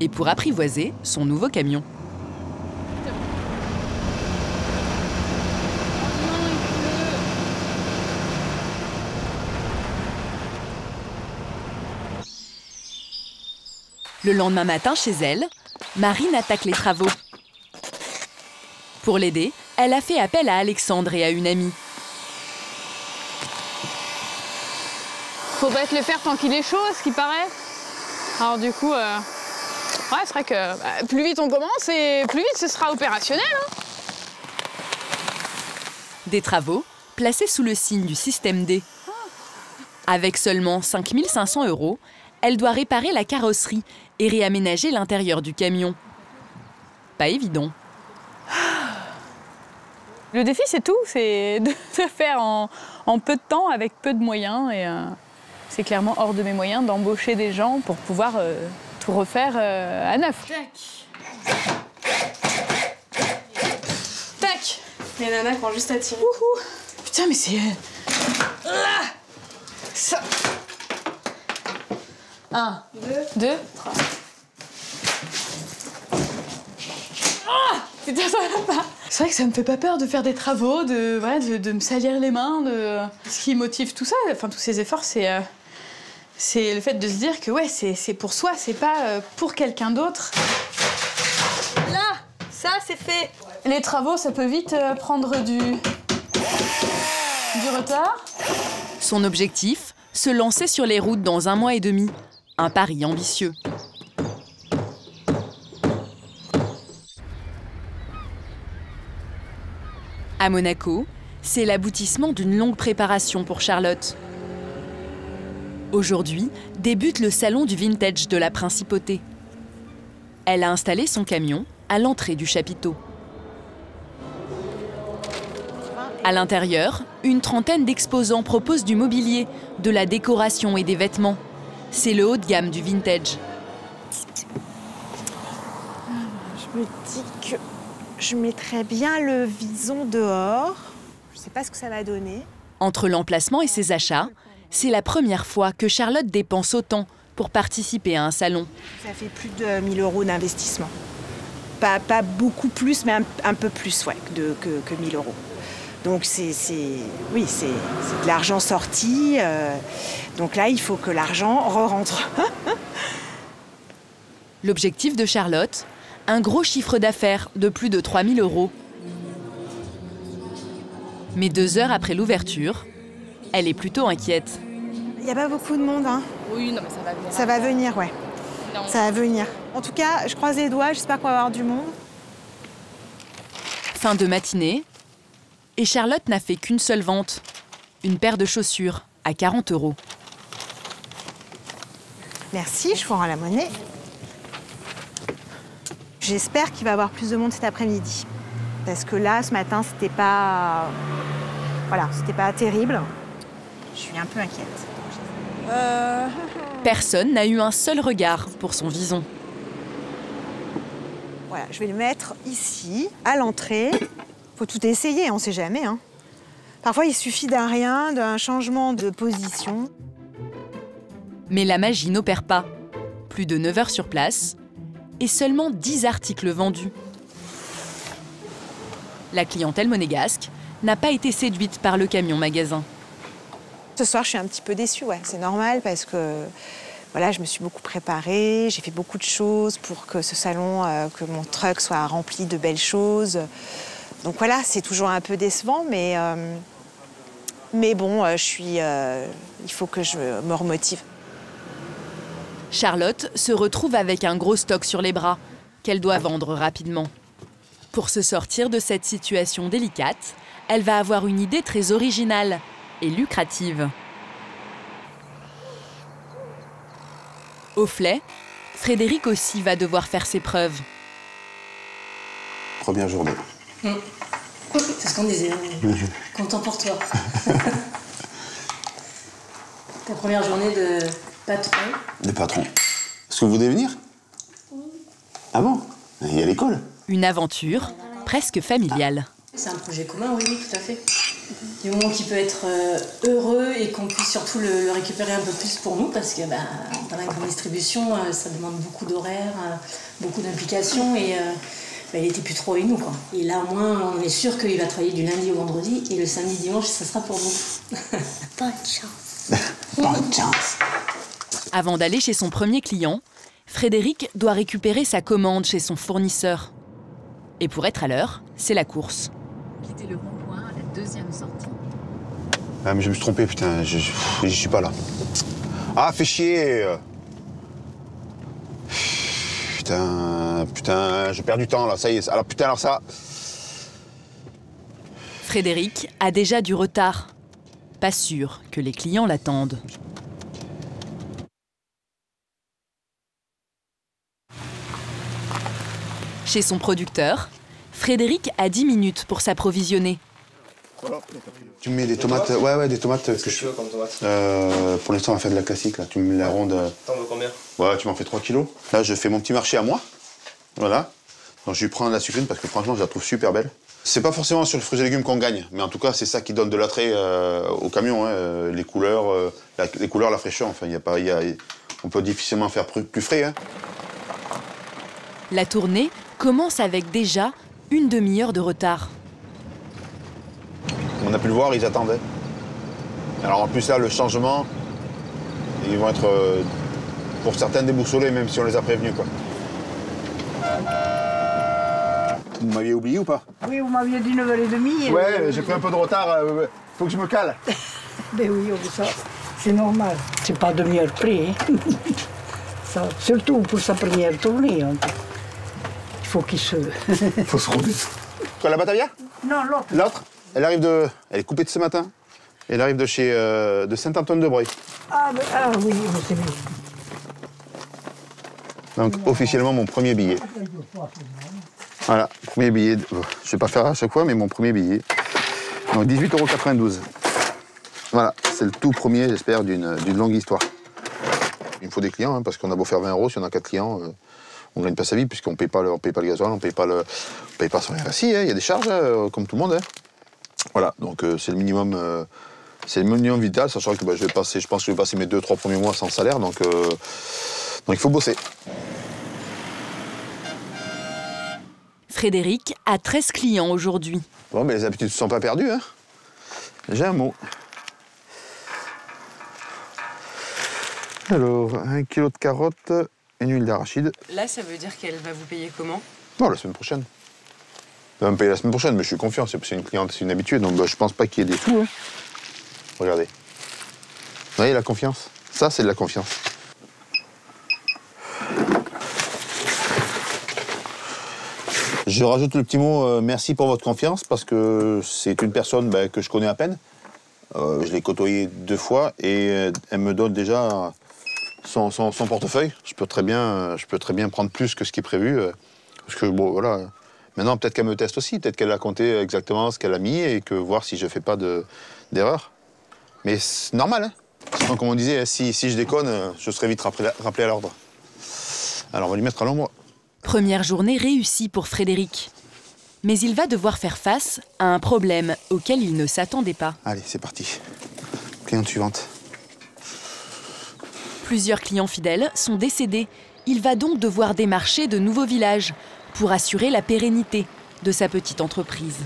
et pour apprivoiser son nouveau camion. Le lendemain matin, chez elle, Marine attaque les travaux. Pour l'aider, elle a fait appel à Alexandre et à une amie. Faut pas te le faire tant qu'il est chaud, ce qui paraît. Alors du coup, c'est vrai que plus vite on commence et plus vite ce sera opérationnel. Des travaux placés sous le signe du système D. Avec seulement 5 500 €, elle doit réparer la carrosserie et réaménager l'intérieur du camion. Pas évident. Le défi, c'est tout, c'est de faire en peu de temps, avec peu de moyens. Et c'est clairement hors de mes moyens d'embaucher des gens pour pouvoir tout refaire à neuf. Tac. Tac. Les nanas qui ont juste à tirer. Wouhou. Putain, mais c'est... Ça. 1, 2, 3. Putain, ça va pas. C'est vrai que ça me fait pas peur de faire des travaux, de me salir les mains. Ce qui motive tout ça, enfin tous ces efforts, c'est le fait de se dire que ouais, c'est pour soi, c'est pas pour quelqu'un d'autre. Là, ça c'est fait. Les travaux, ça peut vite prendre du retard. Son objectif, se lancer sur les routes dans 1 mois et demi. Un pari ambitieux. À Monaco, c'est l'aboutissement d'une longue préparation pour Charlotte. Aujourd'hui, débute le salon du vintage de la Principauté. Elle a installé son camion à l'entrée du chapiteau. À l'intérieur, une trentaine d'exposants proposent du mobilier, de la décoration et des vêtements. C'est le haut de gamme du vintage. Je me dis que je mettrais bien le vison dehors. Je ne sais pas ce que ça va donner. Entre l'emplacement et ses achats, c'est la première fois que Charlotte dépense autant pour participer à un salon. Ça fait plus de 1 000 € d'investissement. Pas beaucoup plus, mais un peu plus que 1 000 €. Donc c'est de l'argent sorti. Donc là, il faut que l'argent re-rentre. L'objectif de Charlotte, un gros chiffre d'affaires de plus de 3 000 €. Mais 2 heures après l'ouverture, elle est plutôt inquiète. n'y a pas beaucoup de monde, hein. Oui, non, mais ça va venir. Ça va venir, ouais. Non. Ça va venir. En tout cas, je croise les doigts, j'espère qu'on va avoir du monde. Fin de matinée, et Charlotte n'a fait qu'une seule vente. Une paire de chaussures à 40 €. Merci, je vous rends la monnaie. J'espère qu'il va y avoir plus de monde cet après-midi. Parce que là, ce matin, c'était pas... Voilà, c'était pas terrible. Je suis un peu inquiète. Personne n'a eu un seul regard pour son vison. Voilà, je vais le mettre ici, à l'entrée. Faut tout essayer, on sait jamais, hein. Parfois, il suffit d'un rien, d'un changement de position. Mais la magie n'opère pas. Plus de 9 heures sur place et seulement 10 articles vendus. La clientèle monégasque n'a pas été séduite par le camion magasin. Ce soir, je suis un petit peu déçue, ouais. C'est normal parce que voilà, je me suis beaucoup préparée, j'ai fait beaucoup de choses pour que ce salon, que mon truck soit rempli de belles choses. Donc voilà, c'est toujours un peu décevant, mais bon, il faut que je me remotive. Charlotte se retrouve avec un gros stock sur les bras qu'elle doit vendre rapidement. Pour se sortir de cette situation délicate, elle va avoir une idée très originale et lucrative. Au Flay, Frédéric aussi va devoir faire ses preuves. Première journée. C'est ce qu'on disait. Content pour toi. Ta première journée de patron. De patron. Est-ce que vous voulez venir? Ah bon? Il y a l'école. Une aventure presque familiale. C'est un projet commun, oui, tout à fait. Du moment qu'il peut être heureux et qu'on puisse surtout le récupérer un peu plus pour nous, parce que dans la grande distribution, ça demande beaucoup d'horaires, beaucoup d'implications, et il était plus trop avec nous, quoi. Et là, au moins, on est sûr qu'il va travailler du lundi au vendredi, et le samedi, dimanche, ça sera pour nous. Bonne chance. Bonne chance. Avant d'aller chez son premier client, Frédéric doit récupérer sa commande chez son fournisseur. Et pour être à l'heure, c'est la course. Quittez le rond-point à la deuxième sortie. Ah mais je me suis trompé, putain, j'y suis pas là. Ah, fais chier. Putain, je perds du temps là, ça y est. Alors putain, alors ça... Frédéric a déjà du retard. Pas sûr que les clients l'attendent. Chez son producteur, Frédéric a 10 minutes pour s'approvisionner. Tu me mets des tomates, ouais, des tomates que je... comme tomates pour l'instant, on va faire de la classique, là. Tu me la rondes... T'en veux combien? Ouais, tu m'en fais 3 kilos. Là, je fais mon petit marché à moi. Voilà. Donc, je lui prends la sucrine parce que franchement, je la trouve super belle. C'est pas forcément sur les fruits et légumes qu'on gagne, mais en tout cas, c'est ça qui donne de l'attrait au camion, hein. Les couleurs, la fraîcheur, enfin, on peut difficilement faire plus frais, hein. La tournée commence avec déjà une demi-heure de retard. On a pu le voir, ils attendaient. Alors en plus là, le changement, ils vont être pour certains déboussolés, même si on les a prévenus, quoi. Vous m'aviez oublié ou pas? Oui, vous m'aviez dit 9h30. Ouais, j'ai pris un peu de retard, faut que je me cale. Ben oui, ça, c'est normal. C'est pas demi-heure près. Hein. Ça, surtout pour sa première tournée. Hein. Il faut qu'il se... faut se rouler. Quoi, la Batavia? Non, l'autre. L'autre? Elle est coupée de ce matin. Elle arrive de chez de Saint-Antoine-de-Breuil. Ah oui, c'est bien. Donc officiellement mon premier billet. Voilà, premier billet. Je vais pas faire à chaque fois, mais mon premier billet. Donc 18,92 €. Voilà, c'est le tout premier, j'espère, d'une longue histoire. Il me faut des clients, hein, parce qu'on a beau faire 20 €, si on a 4 clients, on ne gagne pas sa vie, puisqu'on ne paye pas le gasoil, on ne paye pas son RSI, hein, il y a des charges, comme tout le monde. Hein. Voilà, donc c'est le minimum vital, sachant que je pense que je vais passer mes 2-3 premiers mois sans salaire, donc il faut bosser. Frédéric a 13 clients aujourd'hui. Bon, mais les habitudes ne sont pas perdues, hein. J'ai un mot. Alors, 1 kg de carottes, une huile d'arachide. Là, ça veut dire qu'elle va vous payer comment? Non, la semaine prochaine. Elle va me payer la semaine prochaine, mais je suis confiant, c'est une cliente, c'est une habituée, donc je pense pas qu'il y ait des sous. Hein. Regardez. voyez la confiance? Ça, c'est de la confiance. Je rajoute le petit mot merci pour votre confiance parce que c'est une personne que je connais à peine. Je l'ai côtoyée 2 fois et elle me donne déjà son portefeuille. Je peux très bien prendre plus que ce qui est prévu. Parce que bon, voilà. Maintenant, peut-être qu'elle me teste aussi. Peut-être qu'elle a compté exactement ce qu'elle a mis et que voir si je fais pas d'erreur. Mais c'est normal, hein. Sinon, comme on disait, si je déconne, je serai vite rappelé à l'ordre. Alors, on va lui mettre à l'ombre. Première journée réussie pour Frédéric. Mais il va devoir faire face à un problème auquel il ne s'attendait pas. Allez, c'est parti. Cliente suivante. Plusieurs clients fidèles sont décédés. Il va donc devoir démarcher de nouveaux villages pour assurer la pérennité de sa petite entreprise.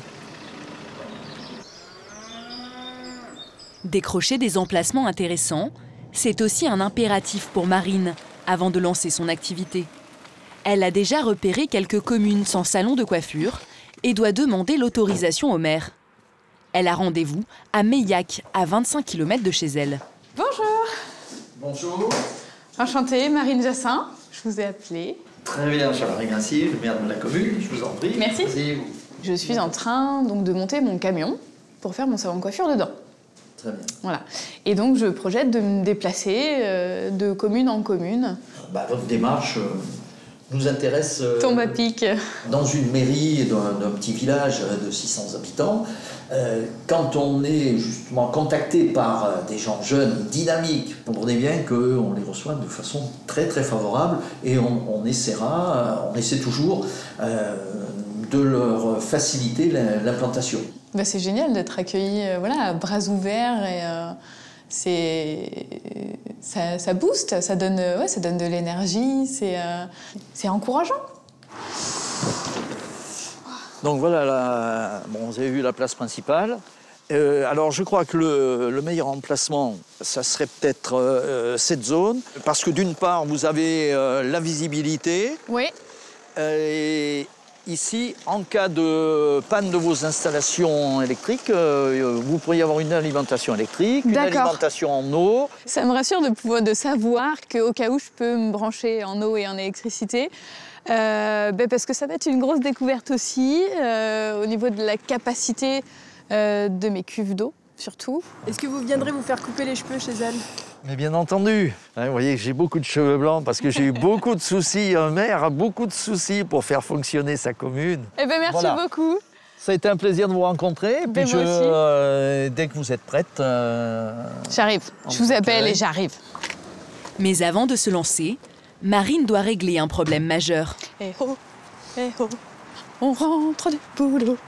Décrocher des emplacements intéressants, c'est aussi un impératif pour Marine avant de lancer son activité. Elle a déjà repéré quelques communes sans salon de coiffure et doit demander l'autorisation au maire. Elle a rendez-vous à Meillac, à 25 km de chez elle. Bonjour. Bonjour. Enchantée, Marine Jassin. Je vous ai appelé. Très bien, Charles Ringassi, le maire de la commune, je vous en prie. Merci. Asseyez-vous. Je suis en train donc de monter mon camion pour faire mon salon de coiffure dedans. Très bien. Voilà. Et donc je projette de me déplacer de commune en commune. Votre démarche nous intéresse. Tombe à pic. Dans une mairie d'un petit village de 600 habitants, quand on est justement contacté par des gens jeunes, dynamiques, vous comprenez bien qu'on les reçoit de façon très très favorable et on essaie toujours de leur faciliter l'implantation. C'est génial d'être accueilli à bras ouverts et ça booste, ça donne de l'énergie, c'est encourageant. Donc voilà, vous avez vu la place principale. Alors je crois que le meilleur emplacement, ça serait peut-être cette zone, parce que d'une part, vous avez la visibilité. Oui. Et ici, en cas de panne de vos installations électriques, vous pourriez avoir une alimentation électrique, une alimentation en eau. Ça me rassure de savoir qu'au cas où je peux me brancher en eau et en électricité. Parce que ça va être une grosse découverte aussi, au niveau de la capacité de mes cuves d'eau, surtout. Est-ce que vous viendrez vous faire couper les cheveux chez elle? Mais bien entendu. Vous voyez que j'ai beaucoup de cheveux blancs parce que j'ai eu beaucoup de soucis. Un maire a beaucoup de soucis pour faire fonctionner sa commune. Merci beaucoup. Ça a été un plaisir de vous rencontrer. Puis dès que vous êtes prête... J'arrive. Je vous appelle et j'arrive. Mais avant de se lancer, Marine doit régler un problème majeur. Eh oh, on rentre du boulot.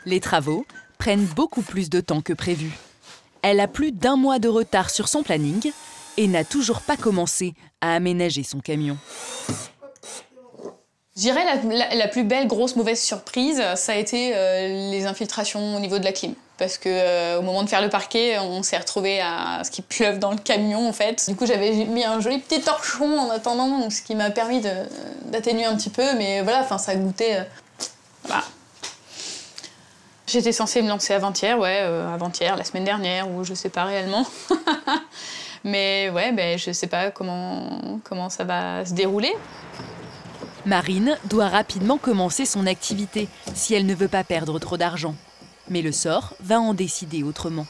Les travaux prennent beaucoup plus de temps que prévu. Elle a plus d'1 mois de retard sur son planning et n'a toujours pas commencé à aménager son camion. Je dirais la plus belle grosse mauvaise surprise, ça a été les infiltrations au niveau de la clim. Parce qu'au moment de faire le parquet, on s'est retrouvé à ce qu'il pleuve dans le camion en fait. Du coup j'avais mis un joli petit torchon en attendant, ce qui m'a permis d'atténuer un petit peu, mais voilà, ça goûtait... Voilà. J'étais censée me lancer avant-hier, avant-hier, la semaine dernière, ou je sais pas réellement. Mais je sais pas comment ça va se dérouler. Marine doit rapidement commencer son activité si elle ne veut pas perdre trop d'argent. Mais le sort va en décider autrement.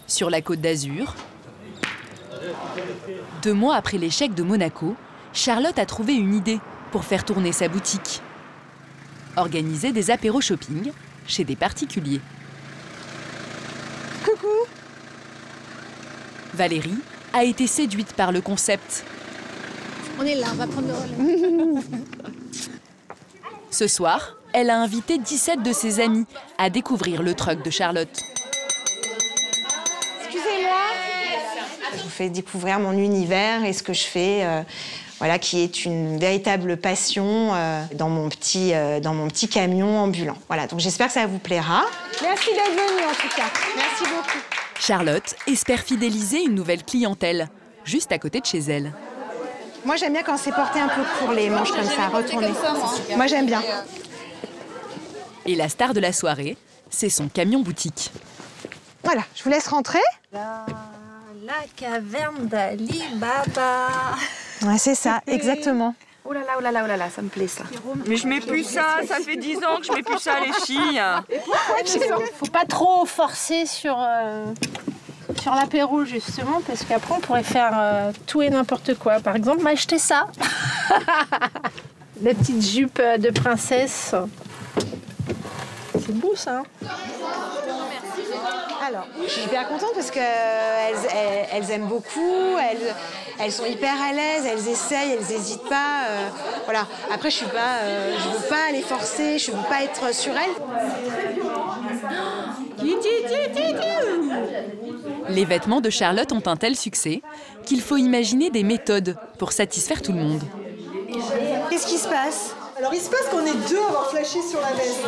Sur la Côte d'Azur, 2 mois après l'échec de Monaco, Charlotte a trouvé une idée pour faire tourner sa boutique. Organiser des apéros shopping chez des particuliers. Coucou! Valérie a été séduite par le concept. On est là, on va prendre le relais. Ce soir, elle a invité 17 de ses amis à découvrir le truck de Charlotte. Excusez-moi. Je vous fais découvrir mon univers et ce que je fais, qui est une véritable passion dans mon petit camion ambulant. Voilà, donc j'espère que ça vous plaira. Merci d'être venue en tout cas. Merci beaucoup. Charlotte espère fidéliser une nouvelle clientèle, juste à côté de chez elle. Moi, j'aime bien quand c'est porté un peu court, les manches comme ça, retournées. Moi, j'aime bien. Et la star de la soirée, c'est son camion boutique. Voilà, je vous laisse rentrer. La caverne d'Ali Baba. Ouais, c'est ça, exactement. Oh là là, ça me plaît ça. Mais je mets plus ça, ça fait 10 ans que je mets plus ça les filles. Faut pas trop forcer sur l'apéro justement, parce qu'après on pourrait faire tout et n'importe quoi. Par exemple, m'acheter ça. La petite jupe de princesse. C'est beau ça. Alors, je suis hyper contente parce qu'elles aiment beaucoup, elles sont hyper à l'aise, elles essayent, elles n'hésitent pas. Voilà. Après, je veux pas les forcer, je veux pas être sur elles. Les vêtements de Charlotte ont un tel succès qu'il faut imaginer des méthodes pour satisfaire tout le monde. Qu'est-ce qui se passe? Alors il se passe qu'on est deux à avoir flashé sur la veste.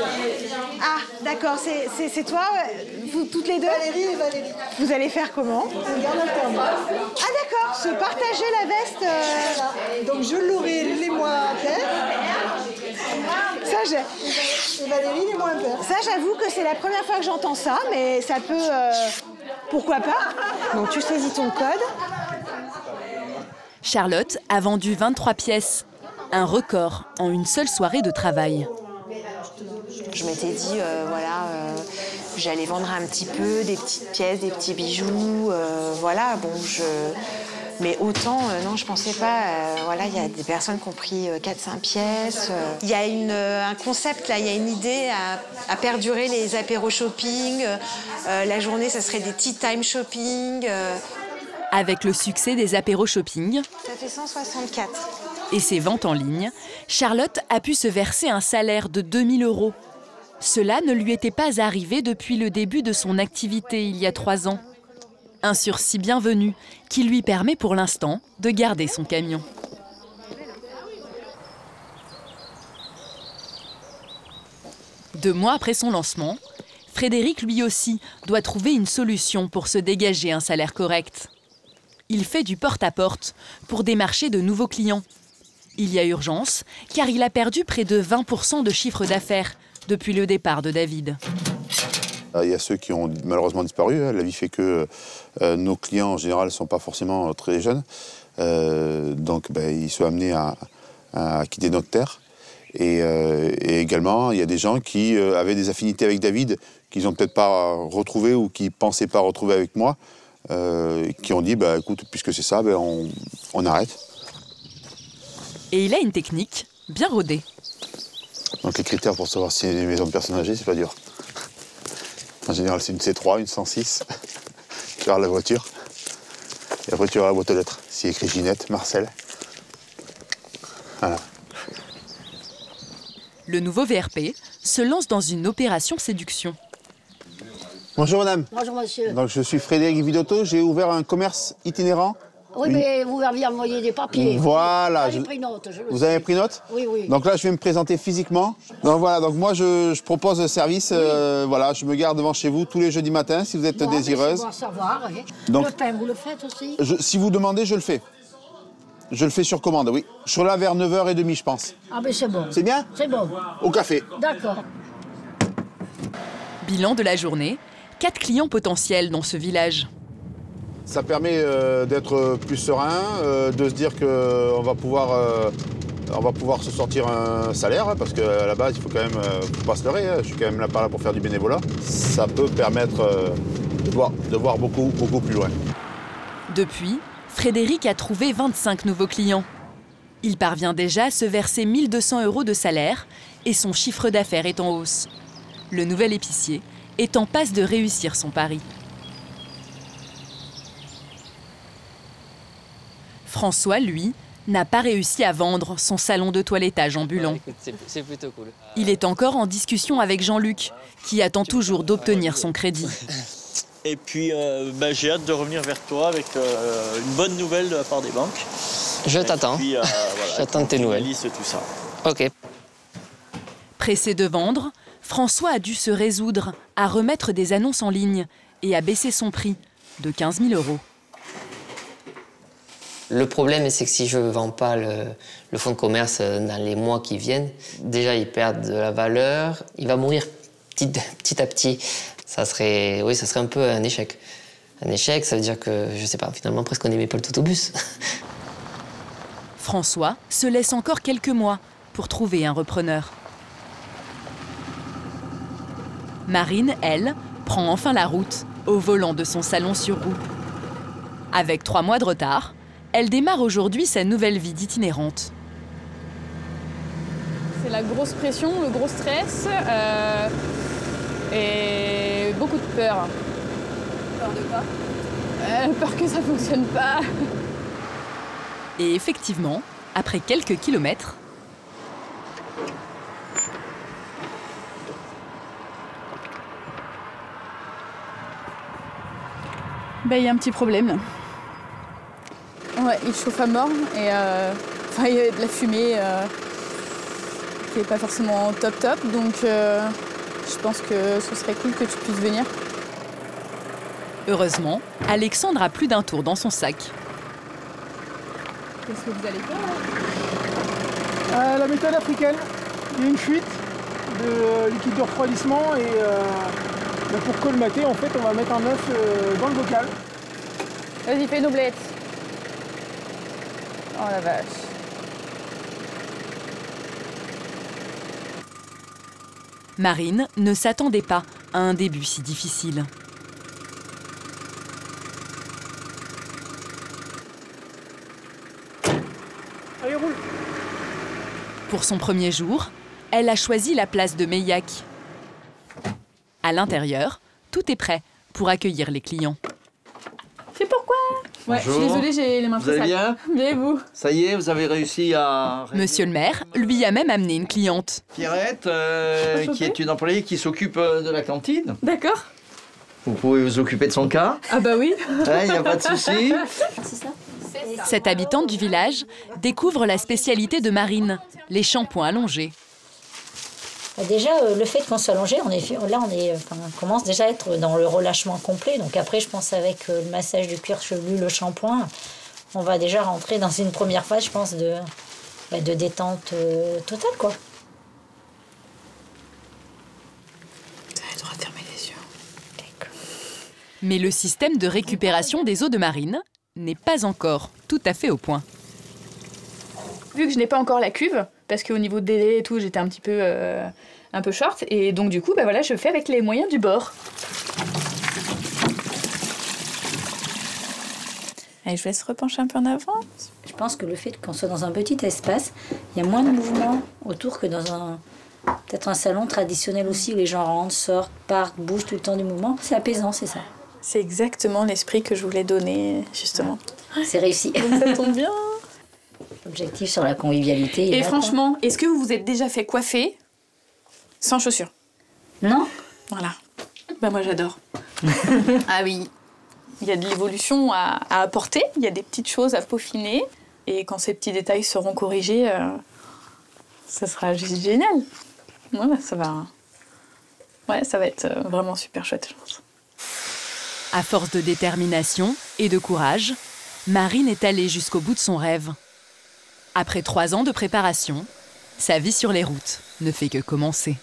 Ah, d'accord, c'est toi, vous toutes les deux? Valérie et Valérie. Vous allez faire comment? On garde alternée. Ah d'accord, se partager la veste. Voilà. Donc je l'aurai les mois impairs. Et Valérie les mois impairs. Ça, j'avoue que c'est la première fois que j'entends ça, mais ça peut... pourquoi pas? Donc tu saisis ton code. Charlotte a vendu 23 pièces. Un record en une seule soirée de travail. Je m'étais dit, j'allais vendre un petit peu, des petites pièces, des petits bijoux, voilà, bon, mais autant, non, je pensais pas, voilà, il y a des personnes qui ont pris 4-5 pièces. Il y a un concept, là, il y a une idée à perdurer les apéros shopping. La journée, ça serait des tea time shopping. Avec le succès des apéros shopping... Ça fait 164. Et ses ventes en ligne, Charlotte a pu se verser un salaire de 2 000 €. Cela ne lui était pas arrivé depuis le début de son activité il y a 3 ans. Un sursis bienvenu qui lui permet pour l'instant de garder son camion. Deux mois après son lancement, Frédéric lui aussi doit trouver une solution pour se dégager un salaire correct. Il fait du porte-à-porte pour démarcher de nouveaux clients. Il y a urgence, car il a perdu près de 20% de chiffre d'affaires depuis le départ de David. Il y a ceux qui ont malheureusement disparu. La vie fait que nos clients, en général, ne sont pas forcément très jeunes. Donc, ils sont amenés à quitter notre terre. Et également, il y a des gens qui avaient des affinités avec David, qu'ils n'ont peut-être pas retrouvées ou qui ne pensaient pas retrouver avec moi, qui ont dit, écoute, puisque c'est ça, on arrête. Et il a une technique bien rodée. Donc les critères pour savoir si c'est une maison de personnes âgées, c'est pas dur. En général, c'est une C3, une 106. Tu regardes la voiture. Et après, tu regardes la boîte aux lettres. S'il y a écrit Ginette, Marcel. Voilà. Le nouveau VRP se lance dans une opération séduction. Bonjour madame. Bonjour monsieur. Donc je suis Frédéric Vidotto, j'ai ouvert un commerce itinérant. Oui, mais vous m'aviez envoyé des papiers. Voilà. J'ai pris note. Vous avez pris note? Oui, oui. Donc là, je vais me présenter physiquement. Donc voilà, donc moi, je propose le service. Voilà, je me garde devant chez vous tous les jeudis matins, si vous êtes désireuse. C'est bon à savoir, oui. Donc, le pain, vous le faites aussi? Si vous demandez, je le fais. Je le fais sur commande, oui. Je serai là vers 9h30, je pense. Ah ben c'est bon. C'est bien? C'est bon. Au café. D'accord. Bilan de la journée, 4 clients potentiels dans ce village. Ça permet d'être plus serein, de se dire qu'on va pouvoir se sortir un salaire, hein, parce qu'à la base, il faut quand même pas se leurrer. Hein, je suis quand même là pour faire du bénévolat. Ça peut permettre de voir beaucoup plus loin. Depuis, Frédéric a trouvé 25 nouveaux clients. Il parvient déjà à se verser 1 200 € de salaire et son chiffre d'affaires est en hausse. Le nouvel épicier est en passe de réussir son pari. François, lui, n'a pas réussi à vendre son salon de toilettage ambulant. C'est plutôt cool. Il est encore en discussion avec Jean-Luc, qui attend toujours d'obtenir son crédit. Et puis, j'ai hâte de revenir vers toi avec une bonne nouvelle de la part des banques. Je t'attends. Voilà, j'attends tes nouvelles. Tout ça. Ok. Pressé de vendre, François a dû se résoudre à remettre des annonces en ligne et à baisser son prix de 15 000 €. Le problème, c'est que si je ne vends pas le fonds de commerce dans les mois qui viennent, déjà, il perd de la valeur. Il va mourir petit à petit. Ça serait un peu un échec. Un échec, ça veut dire que, je ne sais pas, finalement, presque on n'aimait pas le Toutobus. François se laisse encore quelques mois pour trouver un repreneur. Marine, elle, prend enfin la route au volant de son salon sur roue. Avec 3 mois de retard, elle démarre aujourd'hui sa nouvelle vie d'itinérante. C'est la grosse pression, le gros stress et beaucoup de peur. Peur de quoi? Peur que ça ne fonctionne pas. Et effectivement, après quelques kilomètres, il y a un petit problème. Ouais, il chauffe à mort et il y a de la fumée qui n'est pas forcément top, donc je pense que ce serait cool que tu puisses venir. Heureusement, Alexandre a plus d'un tour dans son sac. Qu'est-ce que vous allez faire? La méthode africaine. Il y a une fuite de liquide de refroidissement et pour colmater, en fait, on va mettre un œuf dans le bocal. Vas-y, fais une omelette. Oh la vache. Marine ne s'attendait pas à un début si difficile. Allez, roule. Pour son premier jour, elle a choisi la place de Meillac. À l'intérieur, tout est prêt pour accueillir les clients. C'est pourquoi? Ouais, je suis désolée, j'ai les mains très sales. Vous allez bien? Bien et vous? Ça y est, vous avez réussi à... Monsieur le maire lui a même amené une cliente. Pierrette, qui est une employée qui s'occupe de la cantine. D'accord. Vous pouvez vous occuper de son cas. Ah bah oui. Il n'y a pas de souci. C'est ça. Cette habitante du village découvre la spécialité de Marine, les shampoings allongés. Déjà, le fait qu'on soit allongé, on commence déjà à être dans le relâchement complet. Donc après, je pense avec le massage du cuir chevelu, le shampoing, on va déjà rentrer dans une première phase, je pense, de détente totale, quoi. Vous avez le droit de fermer les yeux. Mais le système de récupération des eaux de Marine n'est pas encore tout à fait au point. Vu que je n'ai pas encore la cuve, parce qu'au niveau de délai et tout, j'étais un petit peu short, et donc du coup, je fais avec les moyens du bord. Allez, je vais se repencher un peu en avant. Je pense que le fait qu'on soit dans un petit espace, il y a moins de mouvement autour que dans peut-être un salon traditionnel aussi, où les gens rentrent, sortent, partent, bougent tout le temps du mouvement. C'est apaisant, c'est ça. C'est exactement l'esprit que je voulais donner, justement. C'est réussi. Donc ça tombe bien. Objectif sur la convivialité. Et franchement, est-ce que vous vous êtes déjà fait coiffer sans chaussures? Non. Voilà. Moi, j'adore. Ah oui. Il y a de l'évolution à apporter, il y a des petites choses à peaufiner. Et quand ces petits détails seront corrigés, ça sera juste génial. Voilà, ça va être vraiment super chouette, je pense. À force de détermination et de courage, Marine est allée jusqu'au bout de son rêve. Après 3 ans de préparation, sa vie sur les routes ne fait que commencer.